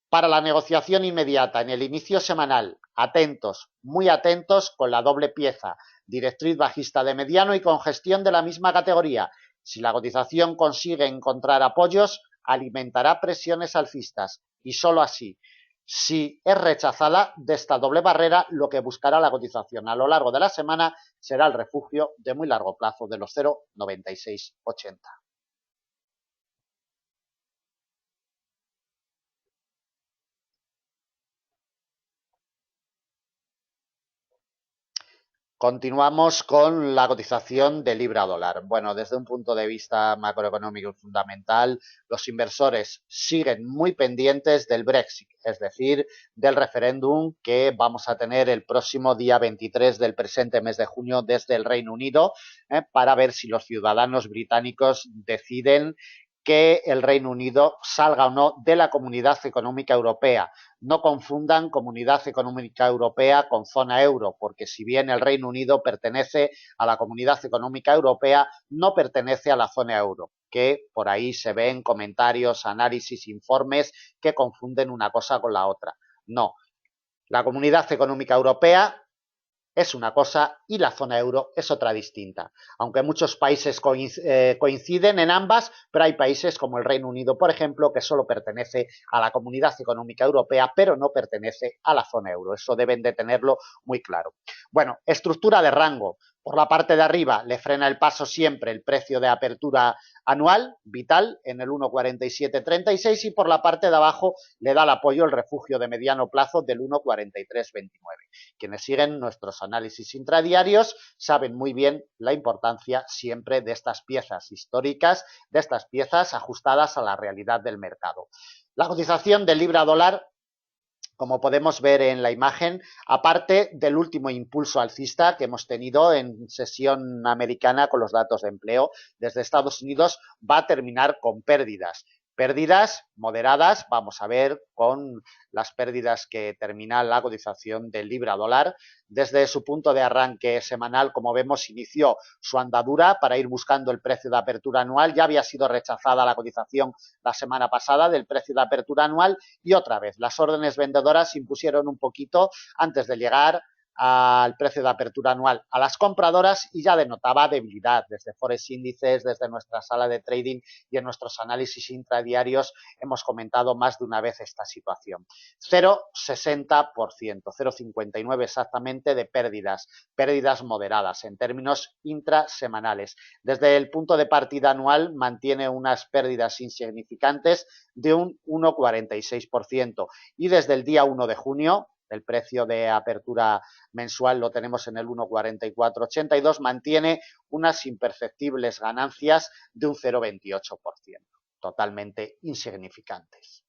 Para la negociación inmediata en el inicio semanal, atentos, muy atentos con la doble pieza, directriz bajista de mediano y congestión de la misma categoría. Si la cotización consigue encontrar apoyos, alimentará presiones alcistas y solo así. Si es rechazada de esta doble barrera, lo que buscará la cotización a lo largo de la semana será el refugio de muy largo plazo de los 0,9680. Continuamos con la cotización de libra dólar. Bueno, desde un punto de vista macroeconómico y fundamental, los inversores siguen muy pendientes del Brexit, es decir, del referéndum que vamos a tener el próximo día 23 del presente mes de junio desde el Reino Unido, para ver si los ciudadanos británicos deciden que el Reino Unido salga o no de la Comunidad Económica Europea. No confundan Comunidad Económica Europea con zona euro, porque si bien el Reino Unido pertenece a la Comunidad Económica Europea, no pertenece a la zona euro. que por ahí se ven comentarios, análisis, informes que confunden una cosa con la otra. No, la Comunidad Económica Europea es una cosa y la zona euro es otra distinta. Aunque muchos países coinciden en ambas, pero hay países como el Reino Unido, por ejemplo, que solo pertenece a la Comunidad Económica Europea, pero no pertenece a la zona euro. Eso deben de tenerlo muy claro. Bueno, estructura de rango. Por la parte de arriba le frena el paso siempre el precio de apertura anual, vital, en el 1,4736 y por la parte de abajo le da el apoyo el refugio de mediano plazo del 1,4329. Quienes siguen nuestros análisis intradiarios saben muy bien la importancia siempre de estas piezas históricas, de estas piezas ajustadas a la realidad del mercado. La cotización del libra dólar, como podemos ver en la imagen, aparte del último impulso alcista que hemos tenido en sesión americana con los datos de empleo desde Estados Unidos, va a terminar con pérdidas. Pérdidas moderadas, vamos a ver con las pérdidas que termina la cotización del libra dólar. Desde su punto de arranque semanal, como vemos, inició su andadura para ir buscando el precio de apertura anual. Ya había sido rechazada la cotización la semana pasada del precio de apertura anual y otra vez las órdenes vendedoras se impusieron un poquito antes de llegar al precio de apertura anual a las compradoras y ya denotaba debilidad desde Forex Índices, desde nuestra sala de trading y en nuestros análisis intradiarios hemos comentado más de una vez esta situación. 0,60%, 0,59 exactamente de pérdidas moderadas en términos intrasemanales. Desde el punto de partida anual mantiene unas pérdidas insignificantes de un 1,46% y desde el día 1 de junio, el precio de apertura mensual lo tenemos en el 1,4482, mantiene unas imperceptibles ganancias de un 0,28%, totalmente insignificantes.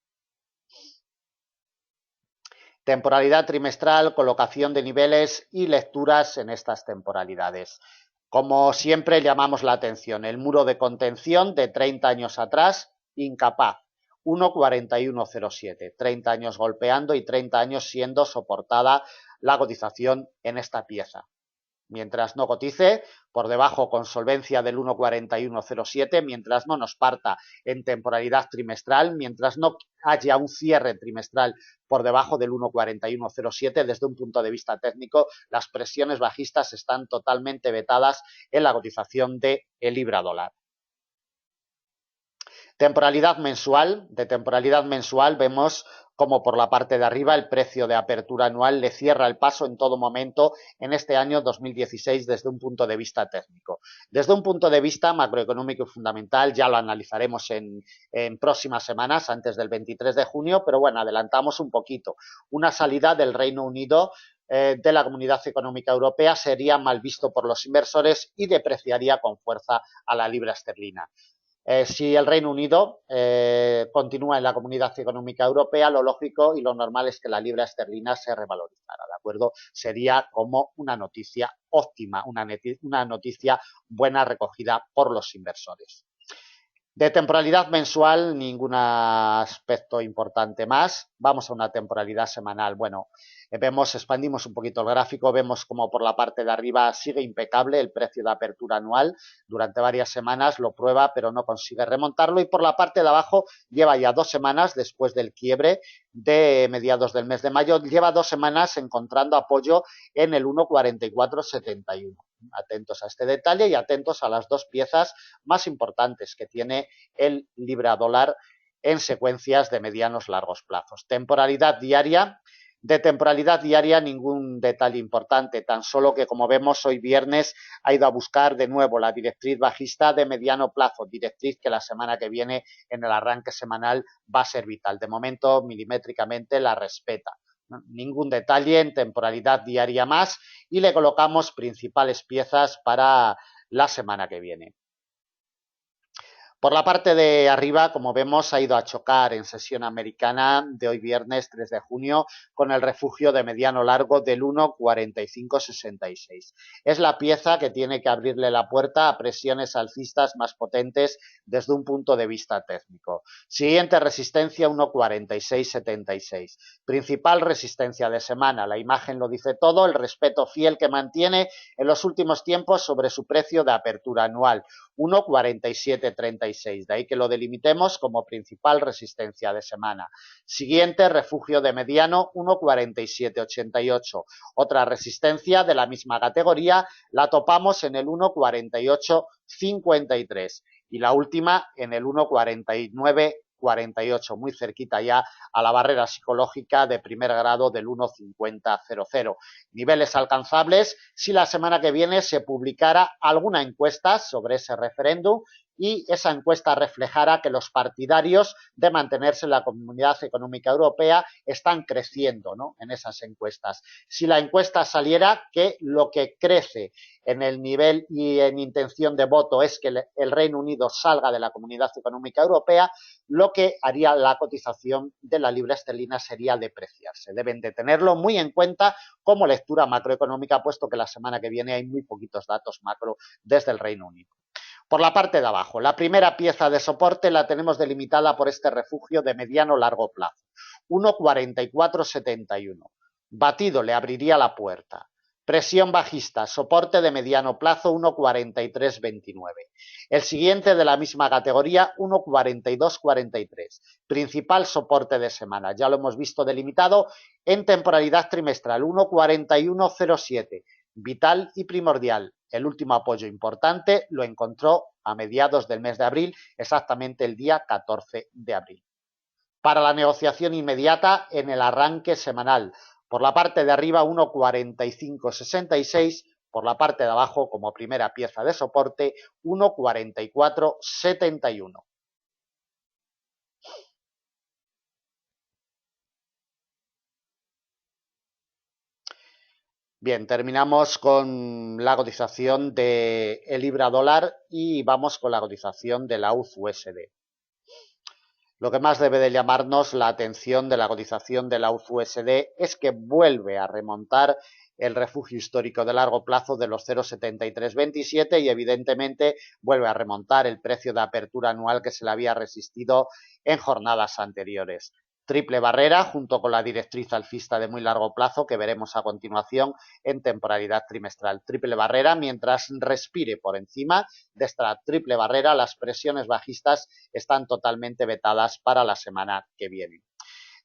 Temporalidad trimestral, colocación de niveles y lecturas en estas temporalidades. Como siempre llamamos la atención, el muro de contención de 30 años atrás, incapaz. 1,4107, 30 años golpeando y 30 años siendo soportada la cotización en esta pieza. Mientras no cotice por debajo con solvencia del 1,4107, mientras no nos parta en temporalidad trimestral, mientras no haya un cierre trimestral por debajo del 1,4107, desde un punto de vista técnico, las presiones bajistas están totalmente vetadas en la cotización del libra dólar. Temporalidad mensual. De temporalidad mensual vemos como por la parte de arriba el precio de apertura anual le cierra el paso en todo momento en este año 2016 desde un punto de vista técnico. Desde un punto de vista macroeconómico y fundamental ya lo analizaremos en próximas semanas antes del 23 de junio, pero bueno, adelantamos un poquito. Una salida del Reino Unido de la Comunidad Económica Europea sería mal visto por los inversores y depreciaría con fuerza a la libra esterlina. Si el Reino Unido continúa en la Comunidad Económica Europea, lo lógico y lo normal es que la libra esterlina se revalorizara, ¿de acuerdo? Sería como una noticia óptima, una noticia buena recogida por los inversores. De temporalidad mensual, ningún aspecto importante más. Vamos a una temporalidad semanal. Bueno, expandimos un poquito el gráfico, vemos como por la parte de arriba sigue impecable el precio de apertura anual. Durante varias semanas lo prueba, pero no consigue remontarlo. Y por la parte de abajo lleva ya 2 semanas después del quiebre de mediados del mes de mayo. Lleva 2 semanas encontrando apoyo en el 1,4471. Atentos a este detalle y atentos a las dos piezas más importantes que tiene el libra dólar en secuencias de medianos largos plazos. Temporalidad diaria. De temporalidad diaria ningún detalle importante, tan solo que como vemos hoy viernes ha ido a buscar de nuevo la directriz bajista de mediano plazo, directriz que la semana que viene en el arranque semanal va a ser vital. De momento milimétricamente la respeta. Ningún detalle en temporalidad diaria más y le colocamos principales piezas para la semana que viene. Por la parte de arriba, como vemos, ha ido a chocar en sesión americana de hoy viernes 3 de junio con el refugio de mediano largo del 1,4566. Es la pieza que tiene que abrirle la puerta a presiones alcistas más potentes desde un punto de vista técnico. Siguiente resistencia 1,4676. Principal resistencia de semana. La imagen lo dice todo, el respeto fiel que mantiene en los últimos tiempos sobre su precio de apertura anual. 1,4736. 0,86. De ahí que lo delimitemos como principal resistencia de semana. Siguiente, refugio de mediano, 1,4788. Otra resistencia de la misma categoría la topamos en el 1,4853. Y la última en el 1,4948, muy cerquita ya a la barrera psicológica de primer grado del 1,5000. Niveles alcanzables si la semana que viene se publicara alguna encuesta sobre ese referéndum y esa encuesta reflejara que los partidarios de mantenerse en la Comunidad Económica Europea están creciendo, ¿no?, en esas encuestas. Si la encuesta saliera que lo que crece en el nivel y en intención de voto es que el Reino Unido salga de la Comunidad Económica Europea, lo que haría la cotización de la libra esterlina sería depreciarse. Deben de tenerlo muy en cuenta como lectura macroeconómica, puesto que la semana que viene hay muy poquitos datos macro desde el Reino Unido. Por la parte de abajo, la primera pieza de soporte la tenemos delimitada por este refugio de mediano-largo plazo, 1,4471. Batido le abriría la puerta. Presión bajista, soporte de mediano plazo, 1,4329. El siguiente de la misma categoría, 1,4243. Principal soporte de semana, ya lo hemos visto delimitado en temporalidad trimestral, 1,4107. Vital y primordial. El último apoyo importante lo encontró a mediados del mes de abril, exactamente el día 14 de abril. Para la negociación inmediata en el arranque semanal, por la parte de arriba 1,4566, por la parte de abajo como primera pieza de soporte 1,4471. Bien, terminamos con la cotización del libra dólar y vamos con la cotización de la USD. Lo que más debe de llamarnos la atención de la cotización de la USD es que vuelve a remontar el refugio histórico de largo plazo de los 0,7327 y evidentemente vuelve a remontar el precio de apertura anual que se le había resistido en jornadas anteriores. Triple barrera junto con la directriz alcista de muy largo plazo que veremos a continuación en temporalidad trimestral. Triple barrera, mientras respire por encima de esta triple barrera, las presiones bajistas están totalmente vetadas para la semana que viene.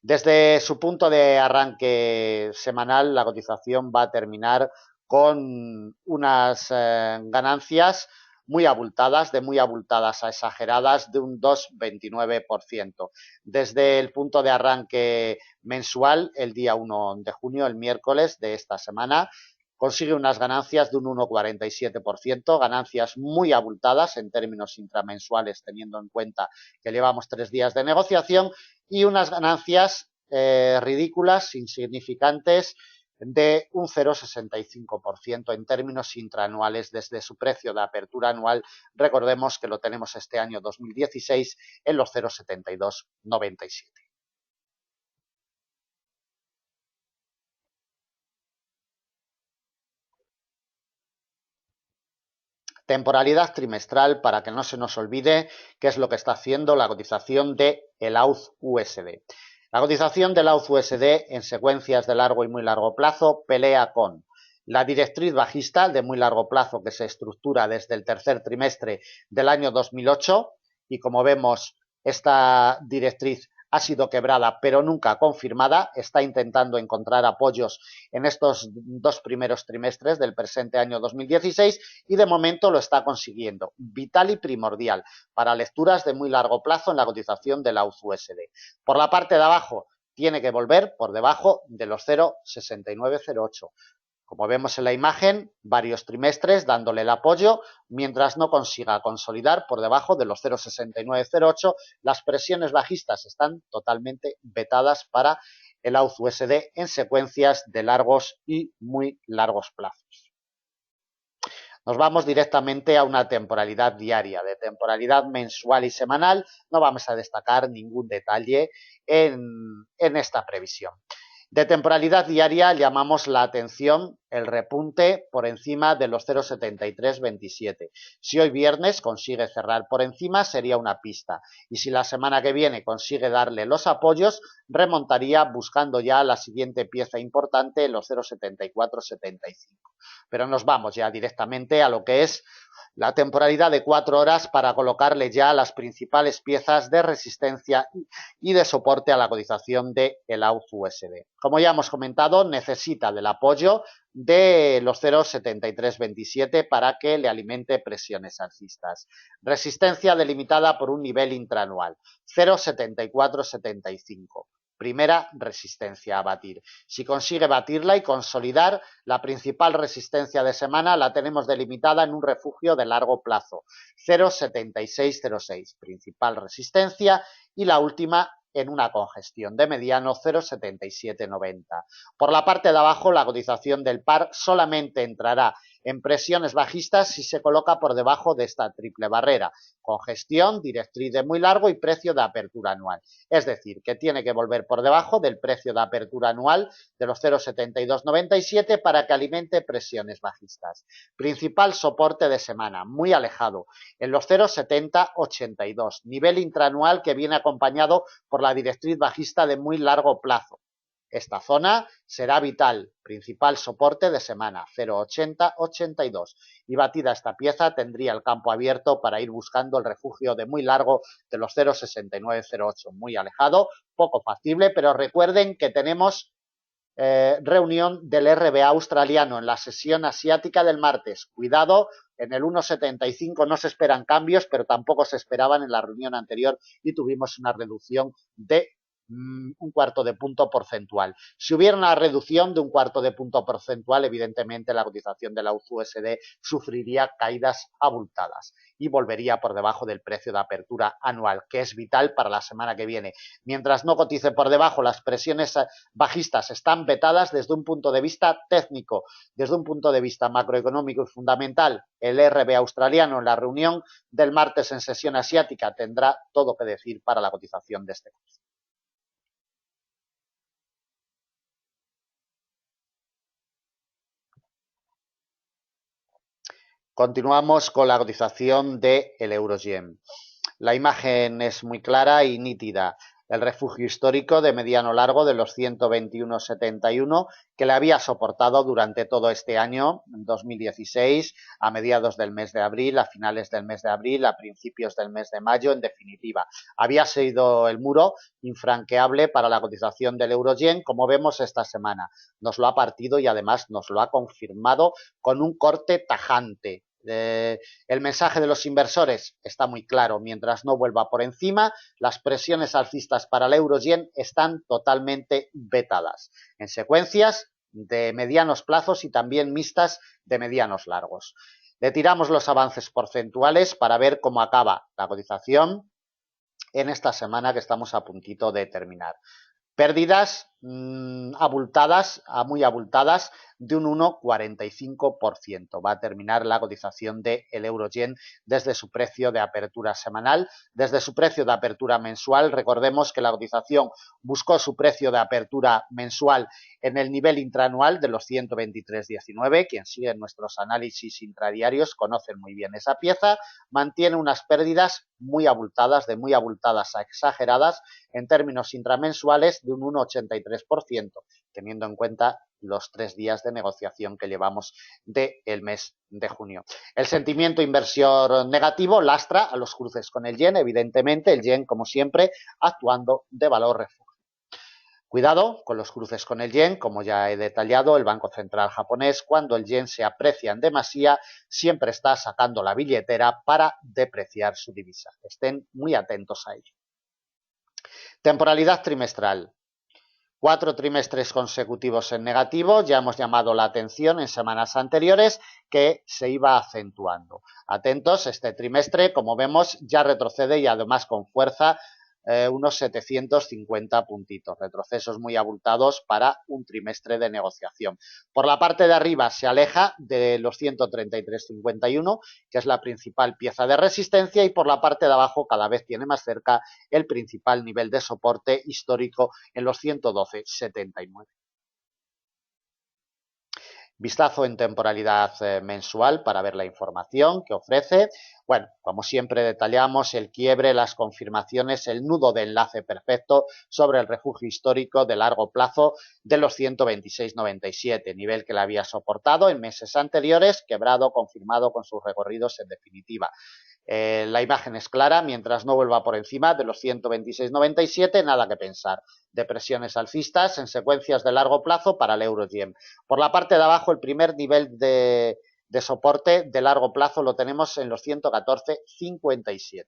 Desde su punto de arranque semanal, la cotización va a terminar con unas ganancias muy abultadas, de muy abultadas a exageradas, de un 2,29%. Desde el punto de arranque mensual, el día 1 de junio, el miércoles de esta semana, consigue unas ganancias de un 1,47%, ganancias muy abultadas en términos intramensuales, teniendo en cuenta que llevamos 3 días de negociación, y unas ganancias ridículas, insignificantes, de un 0,65% en términos intraanuales desde su precio de apertura anual. Recordemos que lo tenemos este año 2016 en los 0,7297. Temporalidad trimestral, para que no se nos olvide qué es lo que está haciendo la cotización de el AUD-USD. La cotización del AUD-USD en secuencias de largo y muy largo plazo pelea con la directriz bajista de muy largo plazo que se estructura desde el tercer trimestre del año 2008 y, como vemos, esta directriz ha sido quebrada pero nunca confirmada, está intentando encontrar apoyos en estos 2 primeros trimestres del presente año 2016 y de momento lo está consiguiendo. Vital y primordial para lecturas de muy largo plazo en la cotización de la AUD-USD. Por la parte de abajo tiene que volver por debajo de los 0,6908. Como vemos en la imagen, varios trimestres dándole el apoyo, mientras no consiga consolidar por debajo de los 0,6908, las presiones bajistas están totalmente vetadas para el AUD-USD en secuencias de largos y muy largos plazos. Nos vamos directamente a una temporalidad diaria. De temporalidad mensual y semanal no vamos a destacar ningún detalle en esta previsión. De temporalidad diaria llamamos la atención el repunte por encima de los 0,7327. Si hoy viernes consigue cerrar por encima sería una pista y si la semana que viene consigue darle los apoyos remontaría buscando ya la siguiente pieza importante, los 0,7475. Pero nos vamos ya directamente a lo que es La temporalidad de 4 horas para colocarle ya las principales piezas de resistencia y de soporte a la cotización de el AUD-USD. Como ya hemos comentado, necesita del apoyo de los 0,7327 para que le alimente presiones alcistas. Resistencia delimitada por un nivel intraanual, 0,7475. Primera resistencia a batir. Si consigue batirla y consolidar, la principal resistencia de semana la tenemos delimitada en un refugio de largo plazo, 0,7606, principal resistencia, y la última en una congestión de mediano, 0,7790. Por la parte de abajo, la cotización del par solamente entrará en presiones bajistas si se coloca por debajo de esta triple barrera: congestión, directriz de muy largo y precio de apertura anual. Es decir, que tiene que volver por debajo del precio de apertura anual de los 0,7297 para que alimente presiones bajistas. Principal soporte de semana, muy alejado, en los 0,7082, nivel intraanual que viene acompañado por la directriz bajista de muy largo plazo. Esta zona será vital, principal soporte de semana, 0,8082. Y batida esta pieza tendría el campo abierto para ir buscando el refugio de muy largo de los 0,6908, muy alejado, poco factible, pero recuerden que tenemos reunión del RBA australiano en la sesión asiática del martes. Cuidado, en el 1,75 no se esperan cambios, pero tampoco se esperaban en la reunión anterior y tuvimos una reducción de un cuarto de punto porcentual. Si hubiera una reducción de un cuarto de punto porcentual, evidentemente la cotización de la AUD-USD sufriría caídas abultadas y volvería por debajo del precio de apertura anual, que es vital para la semana que viene. Mientras no cotice por debajo, las presiones bajistas están vetadas desde un punto de vista técnico, desde un punto de vista macroeconómico y fundamental. El RBA australiano en la reunión del martes en sesión asiática tendrá todo que decir para la cotización de este curso. Continuamos con la cotización del euro-yen. La imagen es muy clara y nítida. El refugio histórico de mediano largo de los 121,71 que le había soportado durante todo este año 2016, a mediados del mes de abril, a finales del mes de abril, a principios del mes de mayo, en definitiva. Había sido el muro infranqueable para la cotización del euro-yen, como vemos esta semana. Nos lo ha partido y además nos lo ha confirmado con un corte tajante. El mensaje de los inversores está muy claro: mientras no vuelva por encima, las presiones alcistas para el euro-yen están totalmente vetadas, en secuencias de medianos plazos y también mixtas de medianos largos. Le tiramos los avances porcentuales para ver cómo acaba la cotización en esta semana que estamos a puntito de terminar. Pérdidas abultadas, muy abultadas, de un 1,45%. Va a terminar la cotización del euro-yen desde su precio de apertura semanal, desde su precio de apertura mensual. Recordemos que la cotización buscó su precio de apertura mensual en el nivel intraanual de los 123,19. Quien sigue nuestros análisis intradiarios conoce muy bien esa pieza. Mantiene unas pérdidas muy abultadas, de muy abultadas a exageradas en términos intramensuales, de un 1,83%, teniendo en cuenta los 3 días de negociación que llevamos del mes de junio. El sentimiento inversor negativo lastra a los cruces con el yen, evidentemente, el yen, como siempre, actuando de valor refugio. Cuidado con los cruces con el yen, como ya he detallado, el Banco Central japonés, cuando el yen se aprecia en demasía, siempre está sacando la billetera para depreciar su divisa. Estén muy atentos a ello. Temporalidad trimestral. 4 trimestres consecutivos en negativo. Ya hemos llamado la atención en semanas anteriores que se iba acentuando. Atentos, este trimestre, como vemos, ya retrocede y además con fuerza unos 750 puntitos. Retrocesos muy abultados para un trimestre de negociación. Por la parte de arriba se aleja de los 133,51, que es la principal pieza de resistencia, y por la parte de abajo cada vez tiene más cerca el principal nivel de soporte histórico en los 112,79. Vistazo en temporalidad mensual para ver la información que ofrece. Bueno, como siempre detallamos el quiebre, las confirmaciones, el nudo de enlace perfecto sobre el refugio histórico de largo plazo de los 126,97, nivel que le había soportado en meses anteriores, quebrado, confirmado con sus recorridos en definitiva. La imagen es clara, mientras no vuelva por encima de los 126,97, nada que pensar. Depresiones alcistas en secuencias de largo plazo para el Euro-Yen. Por la parte de abajo, el primer nivel de soporte de largo plazo lo tenemos en los 114,57.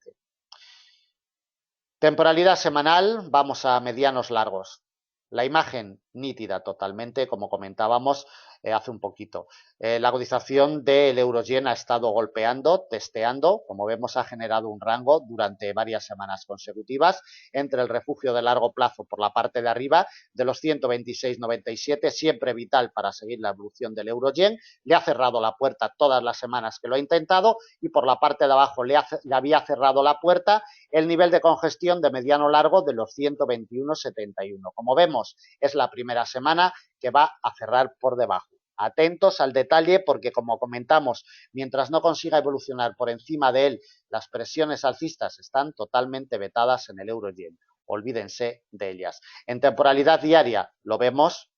Temporalidad semanal, vamos a medianos largos. La imagen nítida totalmente, como comentábamos hace un poquito. La cotización del euro-yen ha estado golpeando, testeando, como vemos ha generado un rango durante varias semanas consecutivas entre el refugio de largo plazo por la parte de arriba de los 126,97, siempre vital para seguir la evolución del euro-yen. Le ha cerrado la puerta todas las semanas que lo ha intentado y por la parte de abajo le había cerrado la puerta el nivel de congestión de mediano largo de los 121,71. Como vemos, es la primera semana que va a cerrar por debajo. Atentos al detalle porque, como comentamos, mientras no consiga evolucionar por encima de él, las presiones alcistas están totalmente vetadas en el euro-yen. Olvídense de ellas. En temporalidad diaria lo vemos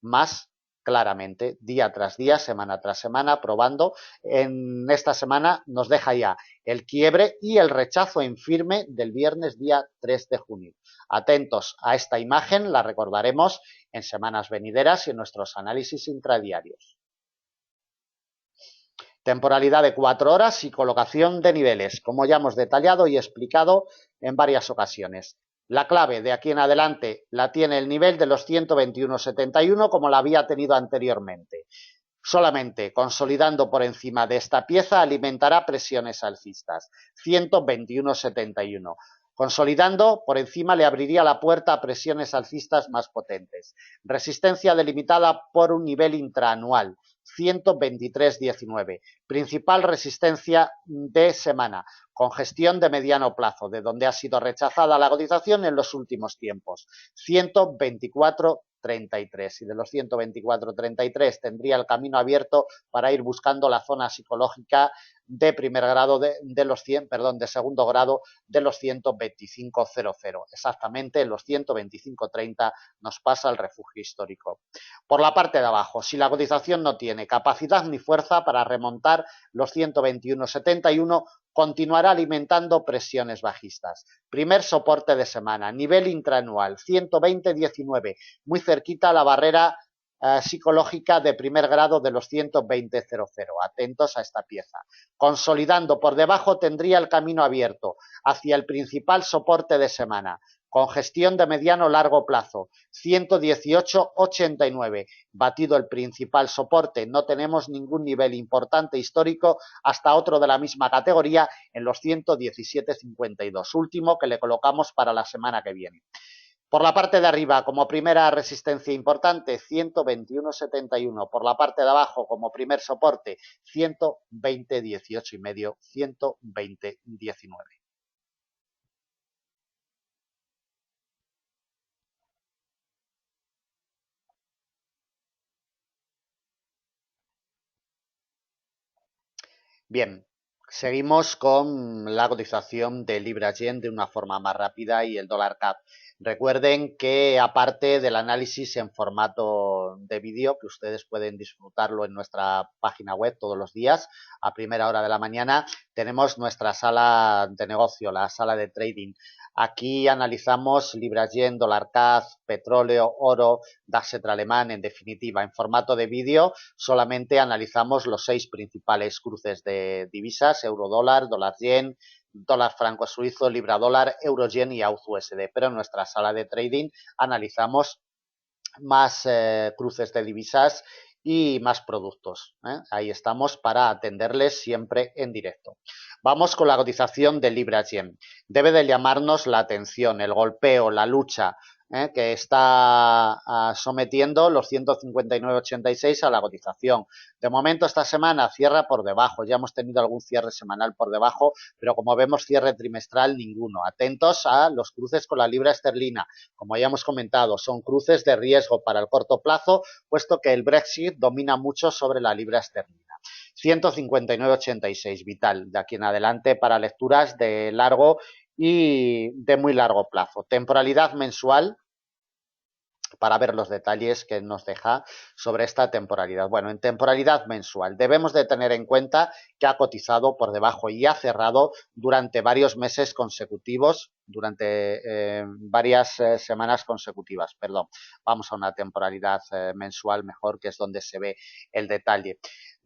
más claramente, día tras día, semana tras semana, probando. En esta semana nos deja ya el quiebre y el rechazo en firme del viernes día 3 de junio. Atentos a esta imagen, la recordaremos en semanas venideras y en nuestros análisis intradiarios. Temporalidad de 4 horas y colocación de niveles, como ya hemos detallado y explicado en varias ocasiones. La clave de aquí en adelante la tiene el nivel de los 121,71 como la había tenido anteriormente. Solamente consolidando por encima de esta pieza alimentará presiones alcistas. 121,71. Consolidando por encima le abriría la puerta a presiones alcistas más potentes. Resistencia delimitada por un nivel intraanual. 123,19. Principal resistencia de semana. Congestión de mediano plazo, de donde ha sido rechazada la cotización en los últimos tiempos. 124,33. Y de los 124,33 tendría el camino abierto para ir buscando la zona psicológica de primer grado de los 100, perdón, de segundo grado de los 125,00. Exactamente en los 125,30 nos pasa el refugio histórico. Por la parte de abajo, si la cotización no tiene capacidad ni fuerza para remontar los 121,71, continuará alimentando presiones bajistas. Primer soporte de semana, nivel intraanual, 120,19, muy cerquita a la barrera psicológica de primer grado de los 120,00. Atentos a esta pieza. Consolidando por debajo tendría el camino abierto hacia el principal soporte de semana. Congestión de mediano largo plazo, 118,89. Batido el principal soporte, no tenemos ningún nivel importante histórico hasta otro de la misma categoría en los 117,52. Último que le colocamos para la semana que viene. Por la parte de arriba, como primera resistencia importante, 121,71. Por la parte de abajo, como primer soporte, 120,18,5, 120,19. Bien, seguimos con la cotización de Libra-Yen de una forma más rápida y el dólar CAD. Recuerden que aparte del análisis en formato de vídeo, que ustedes pueden disfrutarlo en nuestra página web todos los días a primera hora de la mañana, tenemos nuestra sala de negocio, la sala de trading. Aquí analizamos Libra-Yen, dólar CAD, petróleo, oro, DAX alemán, en definitiva, en formato de vídeo solamente analizamos los 6 principales cruces de divisas, euro-dólar, dólar-yen, dólar franco suizo, libra-dólar, euro-yen y AUD-USD. Pero en nuestra sala de trading analizamos más cruces de divisas y más productos. Ahí estamos para atenderles siempre en directo. Vamos con la cotización de Libra-Yen. Debe de llamarnos la atención el golpeo, la lucha que está sometiendo los 159,86 a la cotización. De momento esta semana cierra por debajo, ya hemos tenido algún cierre semanal por debajo, pero como vemos cierre trimestral ninguno. Atentos a los cruces con la libra esterlina, como ya hemos comentado, son cruces de riesgo para el corto plazo, puesto que el Brexit domina mucho sobre la libra esterlina. 159,86 vital, de aquí en adelante para lecturas de largo y de muy largo plazo. Temporalidad mensual, para ver los detalles que nos deja sobre esta temporalidad. Bueno, en temporalidad mensual debemos de tener en cuenta que ha cotizado por debajo y ha cerrado durante varios meses consecutivos, durante varias semanas consecutivas, perdón. Vamos a una temporalidad mensual mejor, que es donde se ve el detalle.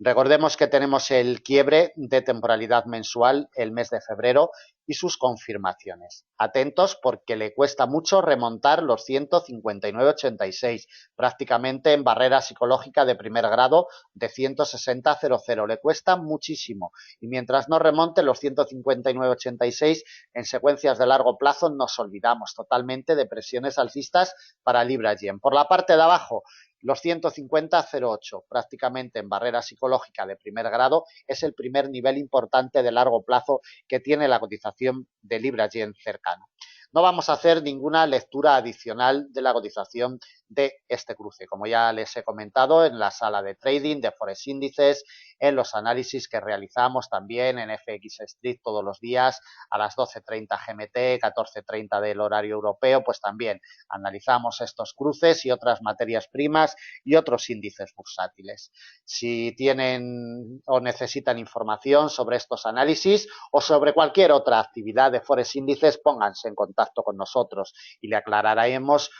Recordemos que tenemos el quiebre de temporalidad mensual el mes de febrero y sus confirmaciones. Atentos porque le cuesta mucho remontar los 159,86, prácticamente en barrera psicológica de primer grado de 160,00. Le cuesta muchísimo y mientras no remonte los 159,86 en secuencias de largo plazo nos olvidamos totalmente de presiones alcistas para libra yen. Por la parte de abajo, los 150,08, prácticamente en barrera psicológica de primer grado, es el primer nivel importante de largo plazo que tiene la cotización de libra yen cercano. No vamos a hacer ninguna lectura adicional de la cotización de este cruce, como ya les he comentado en la sala de trading de Forex Índices, en los análisis que realizamos también en FX Street todos los días a las 12:30 GMT, 14:30 del horario europeo, pues también analizamos estos cruces y otras materias primas y otros índices bursátiles. Si tienen o necesitan información sobre estos análisis o sobre cualquier otra actividad de Forex Índices, pónganse en contacto con nosotros y le aclararemos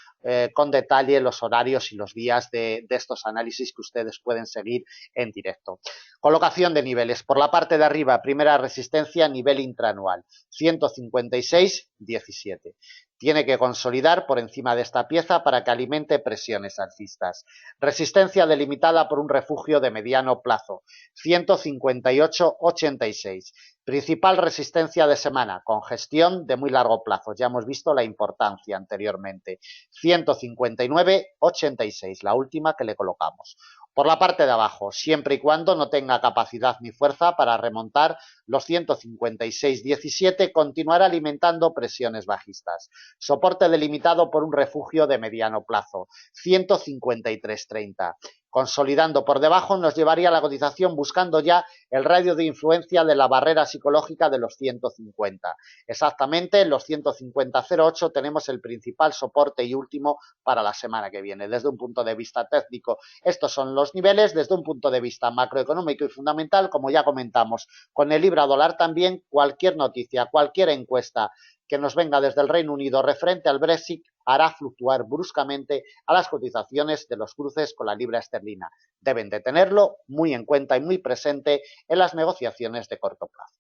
con detalle los horarios y los días de estos análisis que ustedes pueden seguir en directo. Colocación de niveles. Por la parte de arriba, primera resistencia, nivel intraanual, 156,17. Tiene que consolidar por encima de esta pieza para que alimente presiones alcistas. Resistencia delimitada por un refugio de mediano plazo, 158,86. Principal resistencia de semana, congestión de muy largo plazo. Ya hemos visto la importancia anteriormente. 159,86, la última que le colocamos. Por la parte de abajo, siempre y cuando no tenga capacidad ni fuerza para remontar los 156,17, continuará alimentando presiones bajistas. Soporte delimitado por un refugio de mediano plazo, 153,30. Consolidando por debajo nos llevaría a la cotización buscando ya el radio de influencia de la barrera psicológica de los 150. Exactamente en los 150,08 tenemos el principal soporte y último para la semana que viene. Desde un punto de vista técnico, estos son los niveles. Desde un punto de vista macroeconómico y fundamental, como ya comentamos, con el libra dólar también, cualquier noticia, cualquier encuesta que nos venga desde el Reino Unido referente al Brexit hará fluctuar bruscamente a las cotizaciones de los cruces con la libra esterlina. Deben de tenerlo muy en cuenta y muy presente en las negociaciones de corto plazo.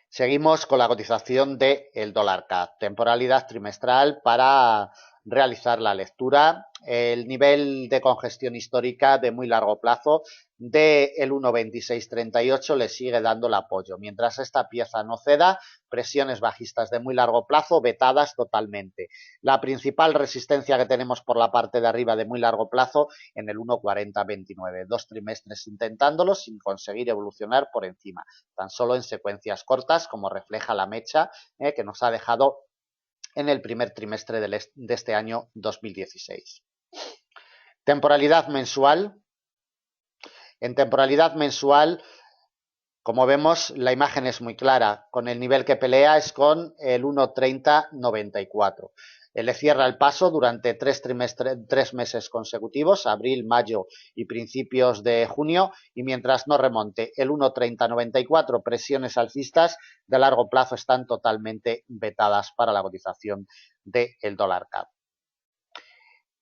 Seguimos con la cotización del dólar CAD, temporalidad trimestral para realizar la lectura. El nivel de congestión histórica de muy largo plazo del 1,2638 le sigue dando el apoyo. Mientras esta pieza no ceda, presiones bajistas de muy largo plazo vetadas totalmente. La principal resistencia que tenemos por la parte de arriba de muy largo plazo en el 1,4029. 2 trimestres intentándolo sin conseguir evolucionar por encima, tan solo en secuencias cortas, como refleja la mecha que nos ha dejado en el primer trimestre de este año 2016. Temporalidad mensual. En temporalidad mensual, como vemos, la imagen es muy clara. Con el nivel que pelea es con el 1,3094. Le cierra el paso durante 3 meses consecutivos, abril, mayo y principios de junio, y mientras no remonte el 1,3094, presiones alcistas de largo plazo están totalmente vetadas para la cotización del dólar CAD.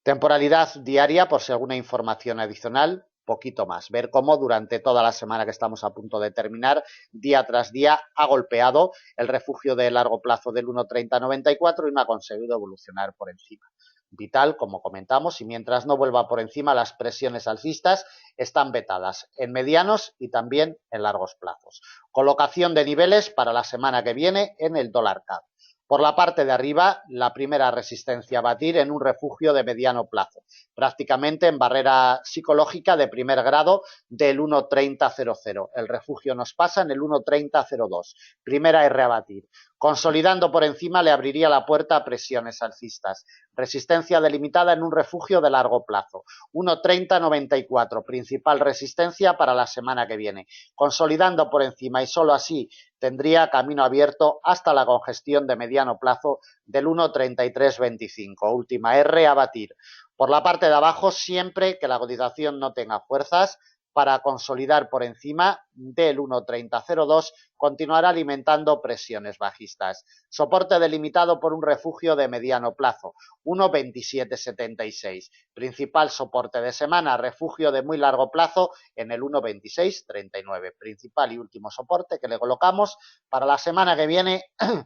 Temporalidad diaria, por si alguna información adicional, poquito más. Ver cómo durante toda la semana que estamos a punto de terminar, día tras día, ha golpeado el refugio de largo plazo del 1,3094 y no ha conseguido evolucionar por encima. vital, como comentamos, y mientras no vuelva por encima las presiones alcistas, están vetadas en medianos y también en largos plazos. Colocación de niveles para la semana que viene en el dólar CAD. Por la parte de arriba, la primera resistencia a batir en un refugio de mediano plazo, prácticamente en barrera psicológica de primer grado del 1.30.00. El refugio nos pasa en el 1.30.02. Primera R a batir. Consolidando por encima le abriría la puerta a presiones alcistas. Resistencia delimitada en un refugio de largo plazo. 1.30.94, principal resistencia para la semana que viene. Consolidando por encima y solo así tendría camino abierto hasta la congestión de mediano plazo del 1.3325, última R a batir. Por la parte de abajo, siempre que la cotización no tenga fuerzas, para consolidar por encima del 1.3002, continuará alimentando presiones bajistas. Soporte delimitado por un refugio de mediano plazo, 1.2776. Principal soporte de semana, refugio de muy largo plazo en el 1.2639. Principal y último soporte que le colocamos para la semana que viene, a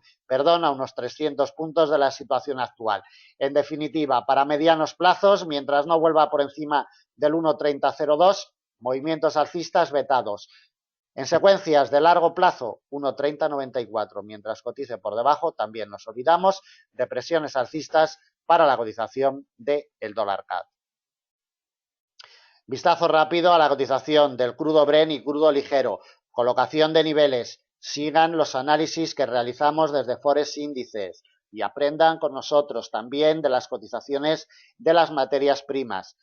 unos 300 puntos de la situación actual. En definitiva, para medianos plazos, mientras no vuelva por encima del 1.3002, movimientos alcistas vetados. En secuencias de largo plazo, 1.3094, mientras cotice por debajo, también nos olvidamos de presiones alcistas para la cotización del dólar CAD. Vistazo rápido a la cotización del crudo Brent y crudo ligero. Colocación de niveles. Sigan los análisis que realizamos desde Forex Índices y aprendan con nosotros también de las cotizaciones de las materias primas.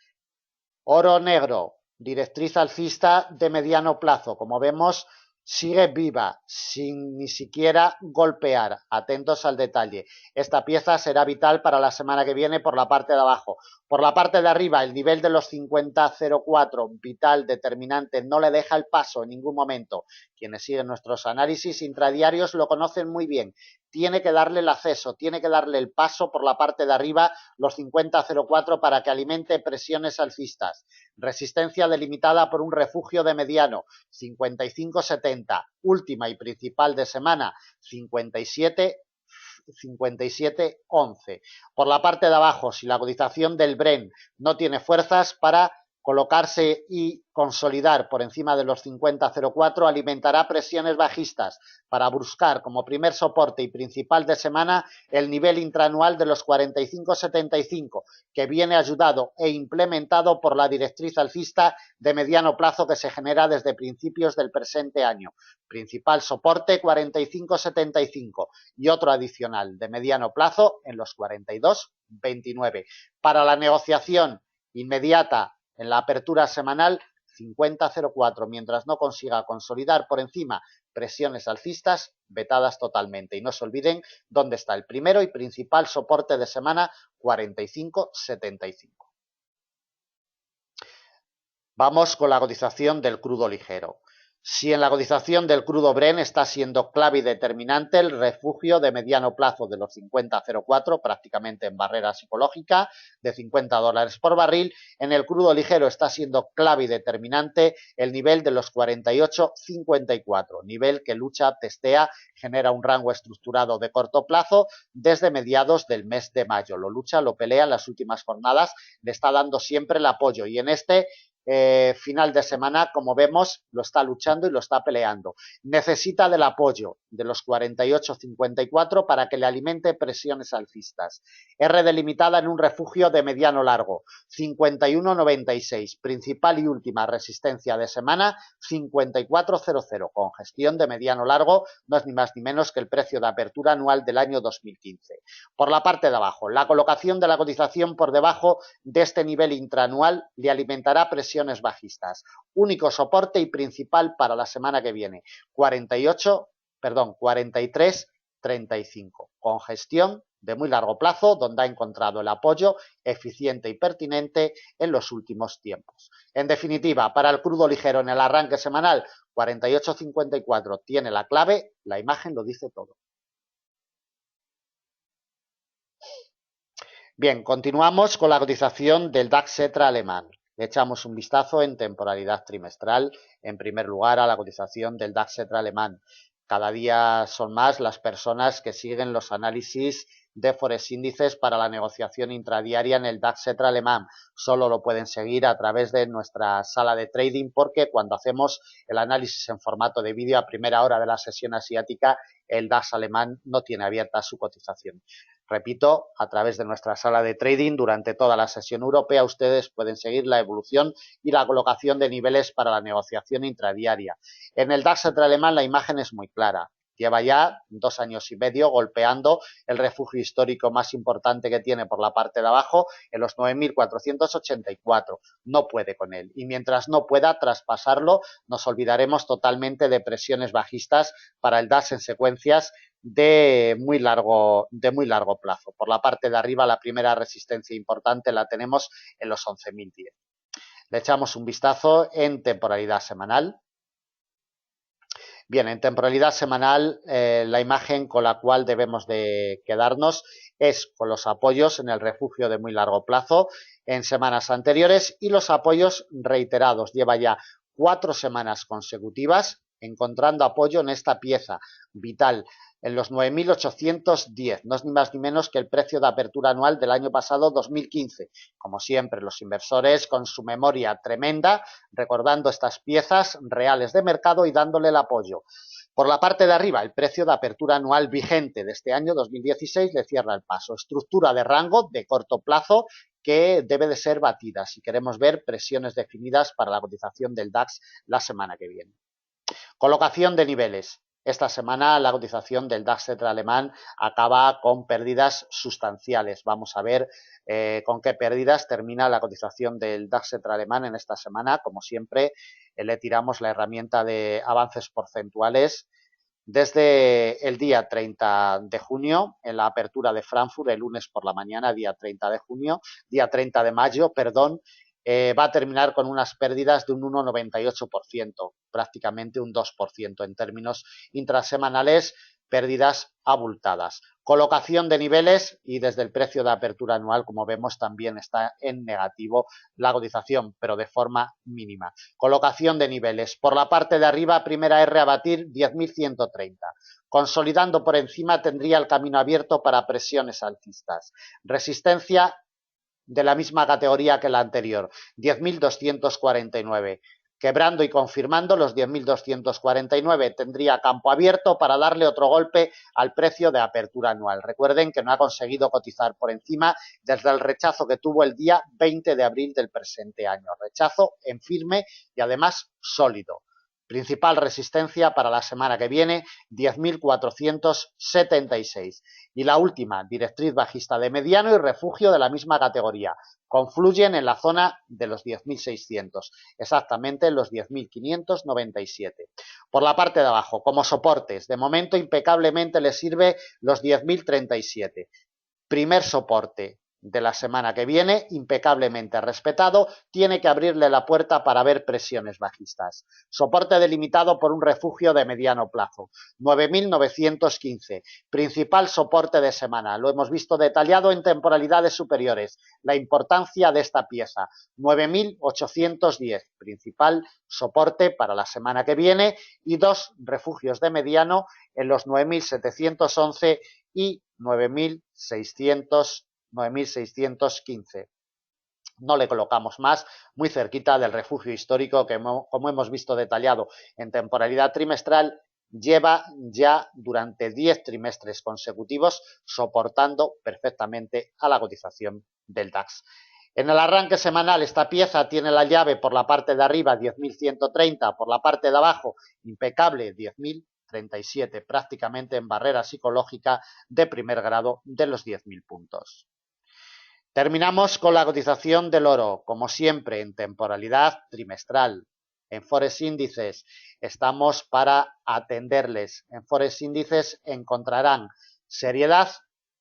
Oro negro, directriz alcista de mediano plazo, como vemos, sigue viva, sin ni siquiera golpear. Atentos al detalle. Esta pieza será vital para la semana que viene por la parte de abajo. Por la parte de arriba, el nivel de los 50.04, vital, determinante, no le deja el paso en ningún momento. Quienes siguen nuestros análisis intradiarios lo conocen muy bien. Tiene que darle el acceso, tiene que darle el paso por la parte de arriba, los 50.04, para que alimente presiones alcistas. Resistencia delimitada por un refugio de mediano, 55.70. Última y principal de semana, 57.11. Por la parte de abajo, si la cotización del Brent no tiene fuerzas para colocarse y consolidar por encima de los 50.04, alimentará presiones bajistas para buscar como primer soporte y principal de semana el nivel intraanual de los 45.75, que viene ayudado e implementado por la directriz alcista de mediano plazo que se genera desde principios del presente año. Principal soporte 45.75 y otro adicional de mediano plazo en los 42.29. Para la negociación inmediata en la apertura semanal, 50.04, mientras no consiga consolidar por encima presiones alcistas, vetadas totalmente. Y no se olviden dónde está el primero y principal soporte de semana, 45.75. Vamos con la cotización del crudo ligero. Si en la cotización del crudo Brent está siendo clave y determinante el refugio de mediano plazo de los 50.04, prácticamente en barrera psicológica de $50 por barril, en el crudo ligero está siendo clave y determinante el nivel de los 48.54, nivel que lucha, testea, genera un rango estructurado de corto plazo desde mediados del mes de mayo. Lo lucha, lo pelea en las últimas jornadas, le está dando siempre el apoyo y en este final de semana, como vemos, lo está luchando y lo está peleando. Necesita del apoyo de los 48.54 para que le alimente presiones alcistas. R delimitada en un refugio de mediano largo, 51.96. Principal y última resistencia de semana, 54.00. Congestión de mediano largo no es ni más ni menos que el precio de apertura anual del año 2015. Por la parte de abajo, la colocación de la cotización por debajo de este nivel intraanual le alimentará presiones bajistas. Único soporte y principal para la semana que viene, 43.35. Congestión de muy largo plazo, donde ha encontrado el apoyo eficiente y pertinente en los últimos tiempos. En definitiva, para el crudo ligero en el arranque semanal, 48.54 tiene la clave, la imagen lo dice todo. Bien, continuamos con la cotización del DAX Xetra alemán. Le echamos un vistazo en temporalidad trimestral, en primer lugar a la cotización del DAX Xetra alemán. Cada día son más las personas que siguen los análisis de Forex índices para la negociación intradiaria en el DAX Etra alemán. Solo lo pueden seguir a través de nuestra sala de trading, porque cuando hacemos el análisis en formato de vídeo a primera hora de la sesión asiática, el DAX alemán no tiene abierta su cotización. Repito, a través de nuestra sala de trading durante toda la sesión europea ustedes pueden seguir la evolución y la colocación de niveles para la negociación intradiaria. En el DAX alemán la imagen es muy clara. Lleva ya 2 años y medio golpeando el refugio histórico más importante que tiene por la parte de abajo en los 9.484. No puede con él. Y mientras no pueda traspasarlo, nos olvidaremos totalmente de presiones bajistas para el DAX en secuencias de muy largo plazo. Por la parte de arriba, la primera resistencia importante la tenemos en los 11.010. Le echamos un vistazo en temporalidad semanal. Bien, en temporalidad semanal la imagen con la cual debemos de quedarnos es con los apoyos en el refugio de muy largo plazo en semanas anteriores y los apoyos reiterados. Lleva ya 4 semanas consecutivas encontrando apoyo en esta pieza vital en los 9.810, no es ni más ni menos que el precio de apertura anual del año pasado 2015. Como siempre, los inversores con su memoria tremenda, recordando estas piezas reales de mercado y dándole el apoyo. Por la parte de arriba, el precio de apertura anual vigente de este año 2016 le cierra el paso. Estructura de rango de corto plazo que debe de ser batida si queremos ver presiones definidas para la cotización del DAX la semana que viene. Colocación de niveles. Esta semana la cotización del DAX Etra alemán acaba con pérdidas sustanciales. Vamos a ver con qué pérdidas termina la cotización del DAX Etra alemán en esta semana. Como siempre, le tiramos la herramienta de avances porcentuales desde el día 30 de junio, en la apertura de Frankfurt, el lunes por la mañana, día 30 de mayo, va a terminar con unas pérdidas de un 1,98%, prácticamente un 2% en términos intrasemanales, pérdidas abultadas. Colocación de niveles y desde el precio de apertura anual, como vemos, también está en negativo la cotización, pero de forma mínima. Colocación de niveles. Por la parte de arriba, primera R a batir 10.130. Consolidando por encima tendría el camino abierto para presiones alcistas. Resistencia de la misma categoría que la anterior, 10.249. Quebrando y confirmando los 10.249 tendría campo abierto para darle otro golpe al precio de apertura anual. Recuerden que no ha conseguido cotizar por encima desde el rechazo que tuvo el día 20 de abril del presente año. Rechazo en firme y además sólido. Principal resistencia para la semana que viene, 10.476. Y la última, directriz bajista de mediano y refugio de la misma categoría. Confluyen en la zona de los 10.600, exactamente en los 10.597. Por la parte de abajo, como soportes, de momento impecablemente les sirve los 10.037. Primer soporte de la semana que viene, impecablemente respetado, tiene que abrirle la puerta para ver presiones bajistas. Soporte delimitado por un refugio de mediano plazo, 9.915, principal soporte de semana, lo hemos visto detallado en temporalidades superiores, la importancia de esta pieza, 9.810, principal soporte para la semana que viene y 2 refugios de mediano en los 9.711 y 9.615. No le colocamos más, muy cerquita del refugio histórico que, como hemos visto detallado en temporalidad trimestral, lleva ya durante 10 trimestres consecutivos soportando perfectamente a la cotización del DAX. En el arranque semanal esta pieza tiene la llave por la parte de arriba 10.130, por la parte de abajo impecable 10.037, prácticamente en barrera psicológica de primer grado de los 10.000 puntos. Terminamos con la cotización del oro, como siempre en temporalidad trimestral. En Forex Índices estamos para atenderles. En Forex Índices encontrarán seriedad,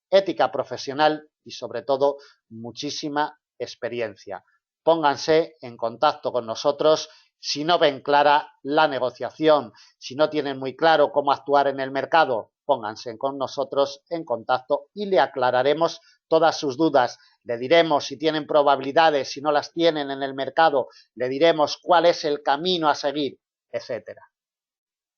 ética profesional y sobre todo muchísima experiencia. Pónganse en contacto con nosotros si no ven clara la negociación, si no tienen muy claro cómo actuar en el mercado, pónganse con nosotros en contacto y le aclararemos todas sus dudas. Le diremos si tienen probabilidades, si no las tienen en el mercado, le diremos cuál es el camino a seguir, etcétera.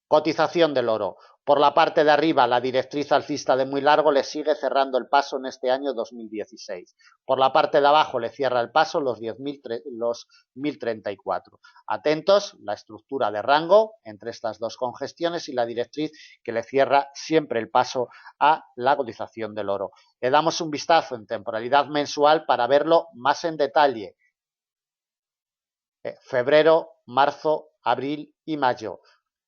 Cotización del oro. Por la parte de arriba, la directriz alcista de muy largo le sigue cerrando el paso en este año 2016. Por la parte de abajo le cierra el paso los 10.034. Atentos, la estructura de rango entre estas dos congestiones y la directriz que le cierra siempre el paso a la cotización del oro. Le damos un vistazo en temporalidad mensual para verlo más en detalle. Febrero, marzo, abril y mayo.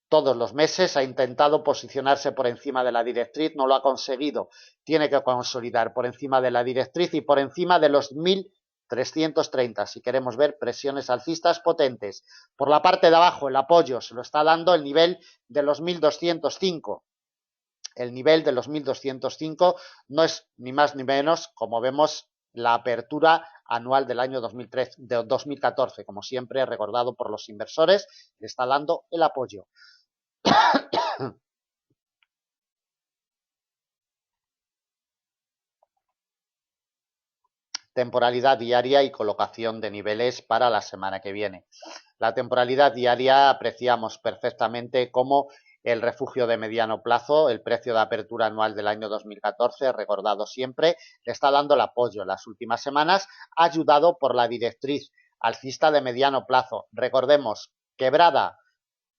Todos los meses ha intentado posicionarse por encima de la directriz, no lo ha conseguido. Tiene que consolidar por encima de la directriz y por encima de los 1.330 si queremos ver presiones alcistas potentes. Por la parte de abajo el apoyo se lo está dando el nivel de los 1.205. El nivel de los 1.205 no es ni más ni menos, como vemos, la apertura anual del año 2014. Como siempre, recordado por los inversores, le está dando el apoyo. Temporalidad diaria y colocación de niveles para la semana que viene. La temporalidad diaria apreciamos perfectamente cómo el refugio de mediano plazo, el precio de apertura anual del año 2014, recordado siempre, le está dando el apoyo en las últimas semanas, ayudado por la directriz alcista de mediano plazo. Recordemos, quebrada,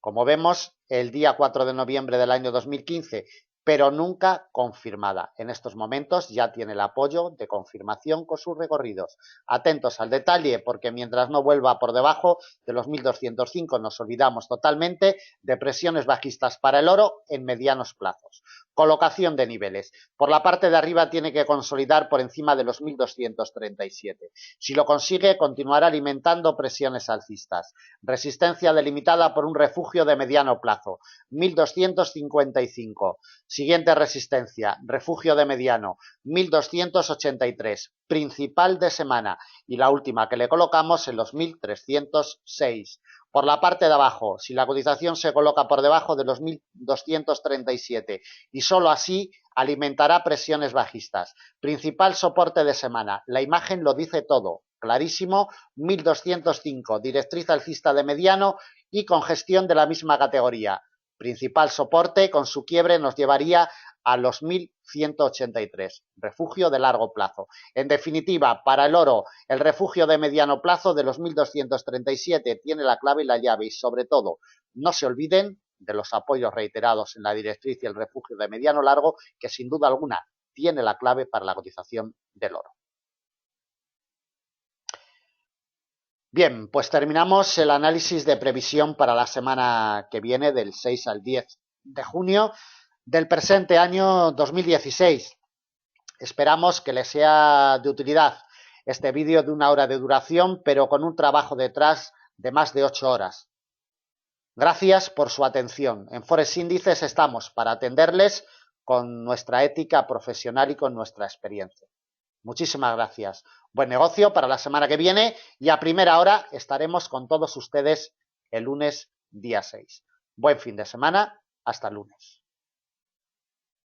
como vemos, el día 4 de noviembre del año 2015, pero nunca confirmada. En estos momentos ya tiene el apoyo de confirmación con sus recorridos. Atentos al detalle, porque mientras no vuelva por debajo de los 1.205 nos olvidamos totalmente de presiones bajistas para el oro en medianos plazos. Colocación de niveles. Por la parte de arriba tiene que consolidar por encima de los 1.237. Si lo consigue, continuará alimentando presiones alcistas. Resistencia delimitada por un refugio de mediano plazo, 1.255. Siguiente resistencia, refugio de mediano, 1.283, principal de semana y la última que le colocamos en los 1.306. Por la parte de abajo, si la cotización se coloca por debajo de los 1.237 y solo así alimentará presiones bajistas. Principal soporte de semana, la imagen lo dice todo, clarísimo, 1.205, directriz alcista de mediano y congestión de la misma categoría. Principal soporte con su quiebre nos llevaría a los 1.183, refugio de largo plazo. En definitiva, para el oro, el refugio de mediano plazo de los 1.237 tiene la clave y la llave y sobre todo, no se olviden de los apoyos reiterados en la directriz y el refugio de mediano largo que sin duda alguna tiene la clave para la cotización del oro. Bien, pues terminamos el análisis de previsión para la semana que viene, del 6 al 10 de junio del presente año 2016. Esperamos que les sea de utilidad este vídeo de 1 hora de duración, pero con un trabajo detrás de más de 8 horas. Gracias por su atención. En Forex Índices estamos para atenderles con nuestra ética profesional y con nuestra experiencia. Muchísimas gracias. Buen negocio para la semana que viene y a primera hora estaremos con todos ustedes el lunes día 6. Buen fin de semana. Hasta el lunes.